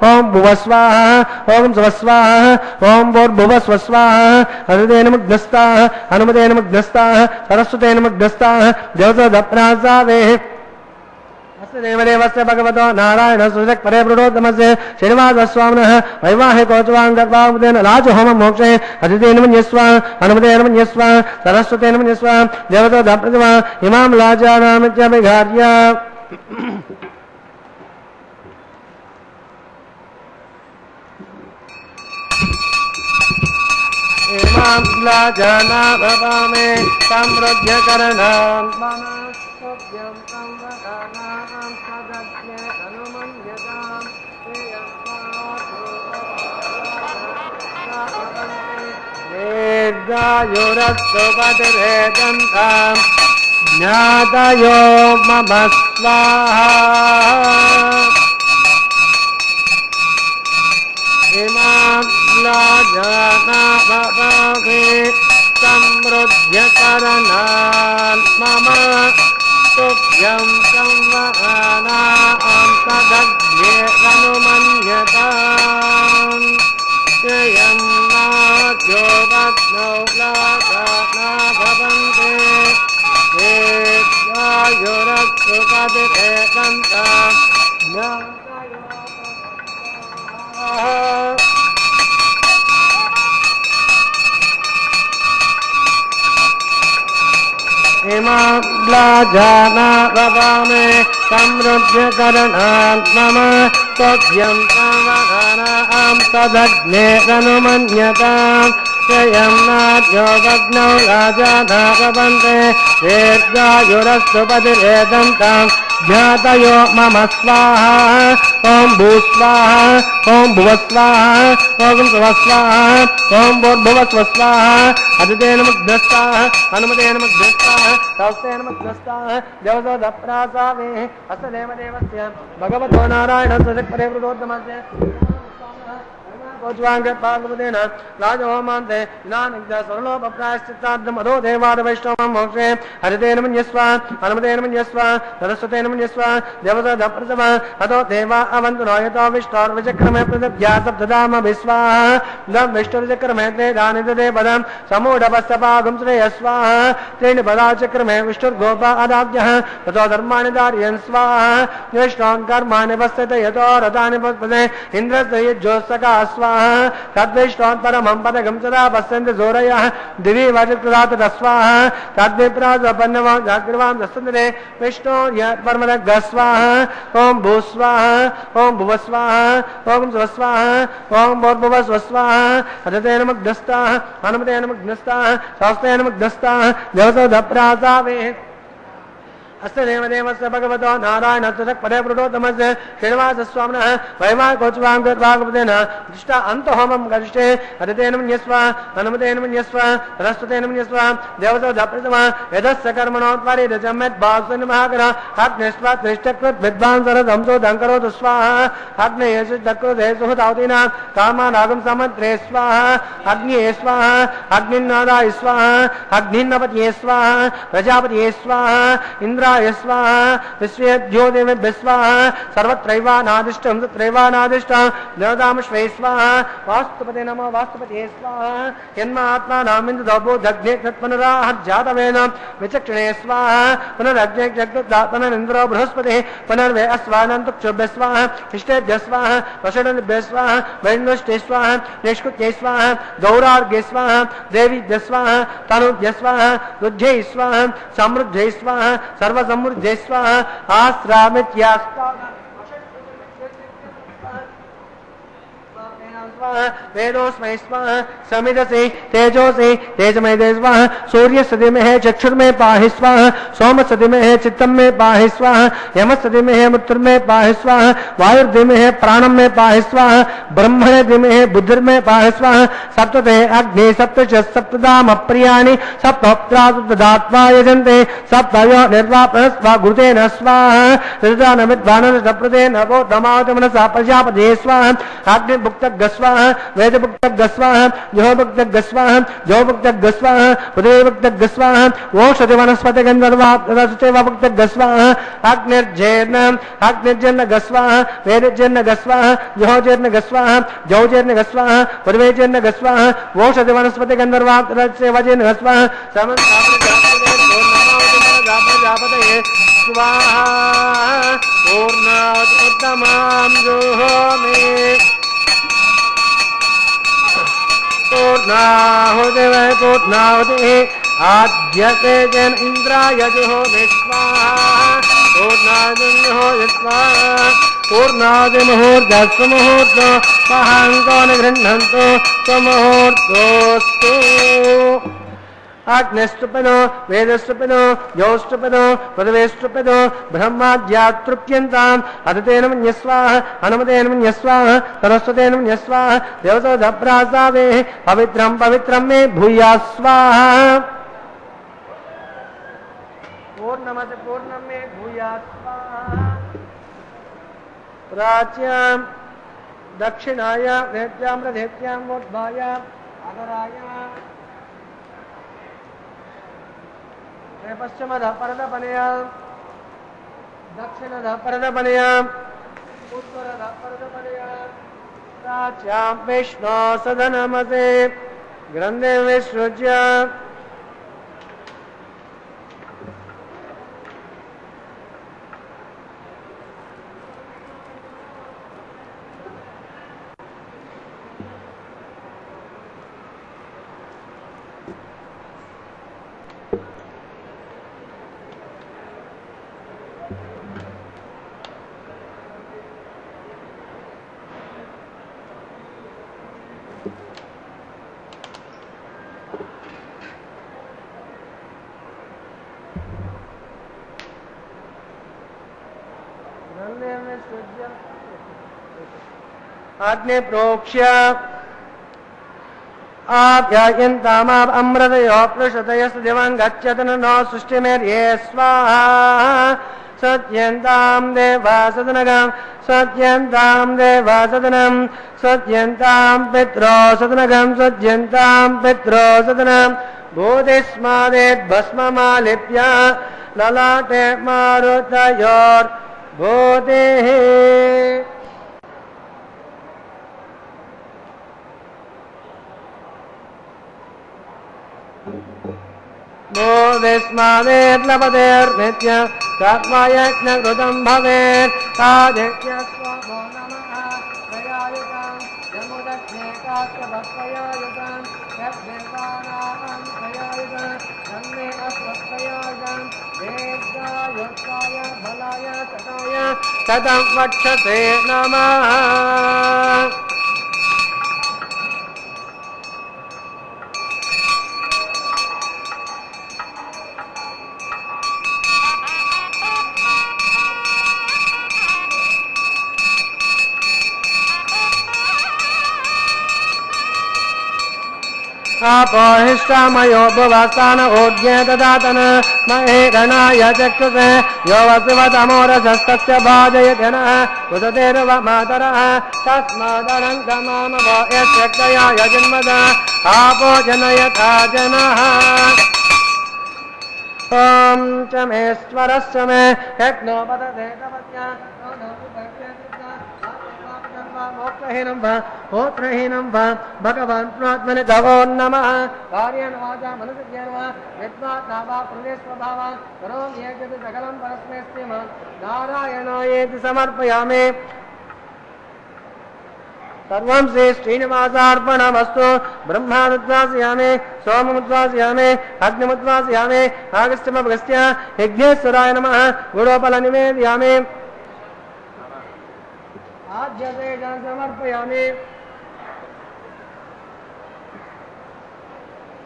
ओम भुव स्वाहा ओम स्व स्वाहा ओम भूर्भुवस्व स्वाहा हनुमतेन मुग्धस्ताः हनुमतेन मुग्धस्ताः सरस्वतेन मुग्धस्ताः देवतादप्रासावे देवदेवस्य भगवतो नारायण सुजक परे प्रणोतमस्य श्रीनिवासस्वामिनः वैवाहिकोत्सवाङ्गत्वामुदेन राजहोमं मोक्षे अतिथेन मन्यस्व हनुमतेन मन्यस्व सरस्वतेन मन्यस्व देवतो दप्रतिमा इमां लाजानामित्यभिघार्य इमां लाजानामपामे समृद्ध्यकरणां मम सत्यं संवदानां सदज्ञे अनुमन्यतां दीर्घायुरस्तु पतिरेदन्तां ज्ञातयो मम स्वाहा इमां लाजानामपामे समृद्ध्यकरणां मम तुभ्यं संवदानां सदज्ञे अनुमन्यतां श्रियं नाद्यो वग्नौ लाजाना भवन्ते दीर्घायुरस्तु पतिरेदन्तां ज्ञातयो इमां लाजाना भवामे समृद्ध्यकरणां मम तुभ्यं संवदानां सदज्ञे अनुमन्यतां श्रियं नाद्यो वग्नौ लाजाना भवन्ते दीर्घायुरस्तु पतिरेदन्तां ज्ञातयो मम स्वाहा ओम भू स्वाहा ओम भुव स्वाहा ओम स्व स्वाहा ओम भूर्भुवस्व स्वाहा अदितेन मुग्धस्ताः हनुमतेन मुग्धस्ताः तौस्तेन मुग्धस्ताः देवतादप्रासावे अस्य देवदेवस्य भगवतो नारायणस्य परे प्रणोतमस्य कोच्वाङ्गपार्वतेन राजहोमान्ते ज्ञानज्ञ सर्वलोपप्रायश्चित्तार्थम् अधो देवाद वैष्णवं मोक्षे हरितेन मन्यस्व हनुमतेन मन्यस्व सरस्वतेन मन्यस्व देवतादप्रथम अतो देवा अवन्तु यतो विष्णोर्विचक्रमे पृथिव्या सप्तधाम विश्वाः दं विष्णुर्विचक्रमे ते दानि ददे पदं समूढपस्तपागुं श्रेयस्वाहा त्रीणि पदाचक्रमे विष्णुर्गोपा अदाब्जः ततो धर्माणि धारयन् स्वाहा विष्णोन् कर्माणि पश्यते यतो रथानि पद्मते इन्द्रस्य युज्योत्सका स्वाहा तद्विष्णोन् परमं पदकं सदा पश्यन्ति सूरयः दिवि वज्रकृतात् स्वाहा तद्विप्रासपन्नवां जाग्रवां दस्तन्दरे विष्णो यत्परमदग्गः स्वाहा ओम भू स्वाहा ओम भुव स्वाहा ओम स्व स्वाहा ओम भूर्भुवस्व स्वाहा अदितेन मुग्धस्ताः हनुमतेन मुग्धस्ताः शास्त्रेण मुग्धस्ताः देवतादप्रासावे अस्य देवदेवस्य भगवतो नारायणस्य परे प्रणोतमस्य श्रीनिवासस्वामिनः वैवाहिकोत्सवाङ्गत्वामुदेन दृष्टा अन्तहोमं करिष्ये अदितेन मन्यस्व हनुमतेन मन्यस्व सरस्वतेन मन्यस्व देवतादप्रथम यदस्य कर्मणोत्परिरजम्यद्भासन् महाकरः अग्निस्वात्रिष्टकृत् विद्वान् सरदंसो दङ्करोतु स्वाहा अग्नेयेषु चक्रुधे सुहृतावतीनां कामानागं समत्रे स्वाहा अग्निये स्वाहा अग्निन्नादाय स्वाहा अग्निन्नपतये स्वाहा प्रजापतये स्वाहा इंद्राय स्वाहा विश्वेभ्योदेवेभ्यः स्वाहा सर्वत्रैवानादिष्टं तत्रैवानादिष्टं देवतामश्वे स्वाहा वास्तुपते नमो वास्तुपते स्वाहा यन्मात्मानामिन्द्रदोबोधग्ने तत्पुनराहज्जातवेन विचक्षणे स्वाहा पुनरग्ने जगद्दातनरिन्द्रो बृहस्पतिः पुनर्वे अस्वानन्तुक्षुभ्यः स्वाहा इष्टेभ्यः स्वाहा वषडनेभ्यः स्वाहा वैण्वष्टे स्वाहा निष्कुत्यै स्वाहा गौरार्घ्ये स्वाहा देवीभ्यः स्वाहा तनुभ्यः स्वाहा रुद्ध्यै स्वाहा समृद्ध्यै स्वाहा सर्वसमृद्धे स्वाहा आश्रामित्यास्ता वेदोस्मै स्वाहा समिदसि तेजोसि तेजमय स्वाहा सूर्यस्य धीमहि चक्षुर्मे पाहि स्वाहा सोमस्य धीमहि चित्तं मे पाहि स्वाहा यमस्य धीमहि मृत्युर्मे पाहि स्वाहा वायुर्धीमहि प्राणं मे पाहि स्वाहा ब्रह्मणे धीमहि बुद्धिर्मे पाहि स्वाहा सप्तते अग्नि सप्तच सप्तधाम प्रियाणि सप्तोक्त्रात्मा यजन्ते सप्तयो निर्वापनस्वा गुरुतेन स्वाहा ऋतानमिद्वानप्रदे नवो दमातमनसा प्रजापते स्वाहा अग्निभुक्तगस्वाहा वेदभुक्तगस्वाहा जोभुक्तगस्वाहा जोभुक्तगस्वाहा उदयभुक्तगस्वाहा ओषधि वनस्पति गन्धर्वाप्तगस्वाहा अग्निर्जैर्न अग्निर्जन्नगस्वाहा वेदजन्नगस्वाहा जोजर्नगस्वाहा जौजर्नगस्वाहा उदयजर्नगस्वाहा ओषधि वनस्पति गन्धर्वाप्तगस्वाहा प्रजापतये स्वाहा पूर्णावतमं जुहोमि पूर्णाहुति आद्यते जन इंद्राय जुहोमि स्वाहा पूर्णादिर्जुहोमि स्वाहा पूर्णादिमुहूर्तस्तु मुहूर्तो महान्तो निगृह्णन्तु स्वमुहूर्तोऽस्तु अग्निस्तुपनो वेदस्तुपनो योस्तुपनो पदवेस्तुपनो ब्रह्माद्यातृप्यन्ताम् अदतेन मन्यस्वाहा हनुमतेन मन्यस्वाहा सरस्वतेन मन्यस्वाहा देवतोदभ्रासावेः पवित्रं पवित्रं मे भूयात् स्वाहा पूर्णमति पूर्णं मे भूयात् स्वाहा प्राच्यां दक्षिणायां नेत्यां प्रदेत्यां वोद्भायां अधरायां पश्चिमतः परतपनयां दक्षिणतः परतपनयां उत्तरतः परतपनयां प्राच्यां विष्णो सदनमते ग्रन्थे विसृज्य आग्ने प्रोक्ष्य आप्यायन्तामाप अमृतयो पृषतयस्तु दिवं गच्छतन नो सृष्टिमेर्ये स्वाहा सत्यन्तां देवासदनगं सत्यन्तां देवासदनं सत्यन्तां पित्रो सदनगं सत्यन्तां पित्रो सदनं भूतिस्मादेद्भस्ममालिप्य ललाटे मारुतयोर्भूतिः बोधिस्मादेर्लपतेर्नित्य सात्मायज्ञकृतं भवेत् आदित्य स्वामो नमः प्रयायुतं यमुदग्ने काश्यपप्रयायुतं यद्देवानां प्रयायुतं तन्मे अस्मत्प्रयायुतं वेदायुक्ताय बलाय तताय ततं वक्षसे नमः आपोहिष्टामयो भुवस्तान ऊर्जे ददातन महे गणाय चक्षुषे यो वसिवतमोरसस्तस्य भाजयति नः उदतेर्व मातरः तस्मादनन्तमाम वो यशक्तया यजन्मद आपो जनयथा जनः ॐ च मेश्वरस्य मे यज्ञो वदते तपत्या मोक्षहीनं वा होत्रहीनं वा भगवान् प्रात्मने तवो नमः कार्येण वाचा मनसज्ञेन वा यद्वाचा वा प्रदेशस्वभावा करोमि यद्यत् सकलं परस्मैस्ति नारायणायेति समर्पयामि सर्वं श्री श्रीनिवासार्पणमस्तु ब्रह्मानुद्वासयामि सोममुद्वासयामि अग्निमुद्वासयामि आगस्त्यमगस्त्य यज्ञेश्वराय नमः गुडोपलनिवेदयामि आद्यते समर्पयामि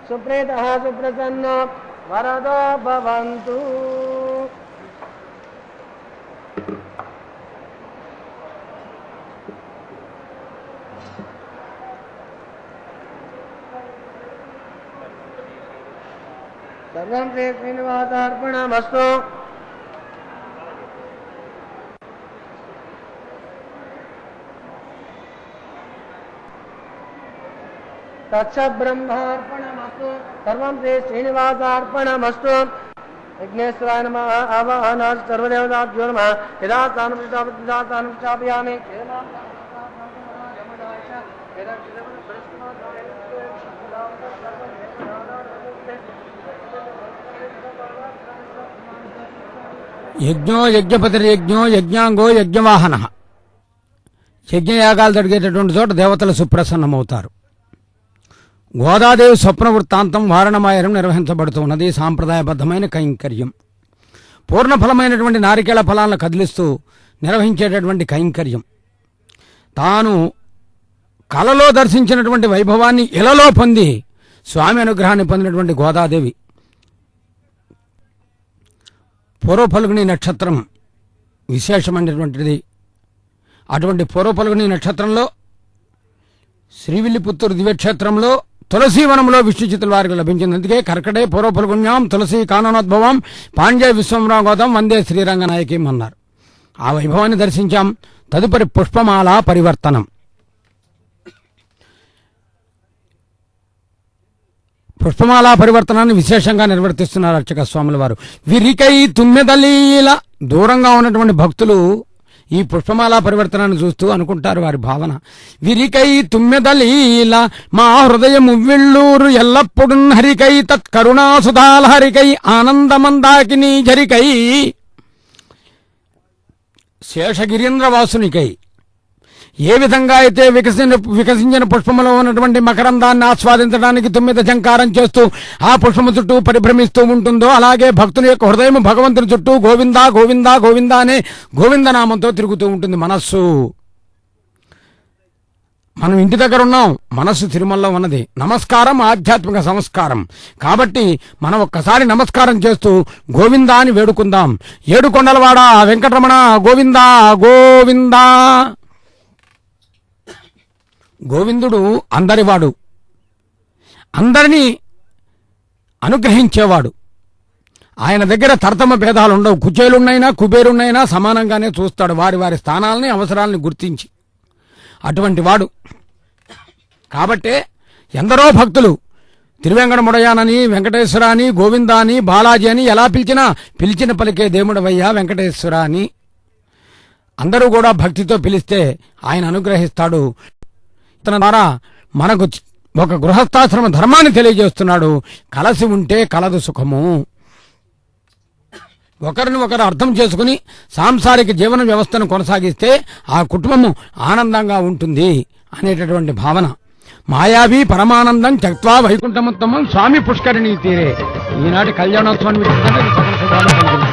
సుప్రీతః సుప్రసన్నో వరదో భవంతు. సర్వం శ్రీ శ్రీనివాసార్పణమస్తు. తత్సబ్రహ్మార్పణమస్తు. సర్వం శ్రీ శ్రీనివాసార్పణమస్తు. విఘ్నేశ్వరాయ నమః. ఆవాహనాత్ సర్వదేవతాభ్యో నమః. యదా స్థానం స్థాపయామి యజ్ఞో యజ్ఞపతిర్యజ్ఞో యజ్ఞాంగో యజ్ఞవాహన. యజ్ఞయాగాలు జరిగేటటువంటి చోట దేవతలు సుప్రసన్నమవుతారు. గోదాదేవి స్వప్న వృత్తాంతం వారణమాయనం నిర్వహించబడుతున్నది. సాంప్రదాయబద్ధమైన కైంకర్యం. పూర్ణఫలమైనటువంటి నారికేళ ఫలాలను కదిలిస్తూ నిర్వహించేటటువంటి కైంకర్యం. తాను కలలో దర్శించినటువంటి వైభవాన్ని ఇలలో పొంది స్వామి అనుగ్రహాన్ని పొందినటువంటి గోదాదేవి పూర్వఫల్గుని నక్షత్రం విశేషమైనటువంటిది. అటువంటి పూర్వఫల్గుని నక్షత్రంలో శ్రీవిల్లిపుత్తూరు దివ్యక్షేత్రంలో తులసీవనంలో విష్ణుచిత్తుల వారికి లభించింది. అందుకే కర్కటే పూర్వఫల్గుణ్యాం తులసీ కాననోద్భవం పాండ్య విశ్వంరాగోదం వందే శ్రీరంగనాయకీం అన్నారు. ఆ వైభవాన్ని దర్శించాం. తదుపరి పుష్పమాల పరివర్తనం. పుష్పమాలా పరివర్తనాన్ని విశేషంగా నిర్వర్తిస్తున్నారు అర్చక స్వాముల వారు. విరికై తుమ్మెదలీల దూరంగా ఉన్నటువంటి భక్తులు ఈ పుష్పమాలా పరివర్తనాన్ని చూస్తూ అనుకుంటారు వారి భావన. విరికై తుమ్మెదలీల మా హృదయము విళ్ళూరు ఎల్లప్పుడూ హరికై తత్కరుణాసుధాల హరికై ఆనందమందాకిని జరికై శేషగిరీంద్రవాసునికై ఏ విధంగా అయితే వికసించిన పుష్పములో ఉన్నటువంటి మకరందాన్ని ఆస్వాదించడానికి తుమ్మిద జంకారం చేస్తూ ఆ పుష్పము చుట్టూ పరిభ్రమిస్తూ ఉంటుందో అలాగే భక్తుని యొక్క హృదయం భగవంతుని చుట్టూ గోవిందా గోవిందా గోవిందా అనే గోవిందనామంతో తిరుగుతూ ఉంటుంది మనస్సు. మనం ఇంటి దగ్గర ఉన్నాం, మనస్సు తిరుమలలో ఉన్నది. నమస్కారం ఆధ్యాత్మిక సంస్కారం కాబట్టి మనం ఒక్కసారి నమస్కారం చేస్తూ గోవిందా అని వేడుకుందాం. ఏడుకొండలవాడ వెంకటరమణ గోవిందా గోవిందా. గోవిందుడు అందరివాడు, అందరినీ అనుగ్రహించేవాడు. ఆయన దగ్గర తరతమ భేదాలు ఉండవు. కుచేలున్నైనా కుబేరున్నైనా సమానంగానే చూస్తాడు వారి వారి స్థానాలని అవసరాలని గుర్తించి. అటువంటి వాడు కాబట్టే ఎందరో భక్తులు తిరువెంకటముడయానని వెంకటేశ్వర అని గోవిందా అని బాలాజీ అని ఎలా పిలిచిన పలికే దేవుడవయ్యా వెంకటేశ్వర అని అందరూ కూడా భక్తితో పిలిస్తే ఆయన అనుగ్రహిస్తాడు. తన ద్వారా మనకు ఒక గృహస్థాశ్రమ ధర్మాన్ని తెలియజేస్తున్నాడు. కలసి ఉంటే కలదు సుఖము. ఒకరిని ఒకరు అర్థం చేసుకుని సాంసారిక జీవన వ్యవస్థను కొనసాగిస్తే ఆ కుటుంబము ఆనందంగా ఉంటుంది అనేటటువంటి భావన. మాయావి పరమానందం త్యక్త్వా వైకుంఠముత్తమం స్వామి పుష్కరిణీ తీరే. ఈనాటి కళ్యాణోత్సవాన్ని సకల శుభాలు కలిగింది.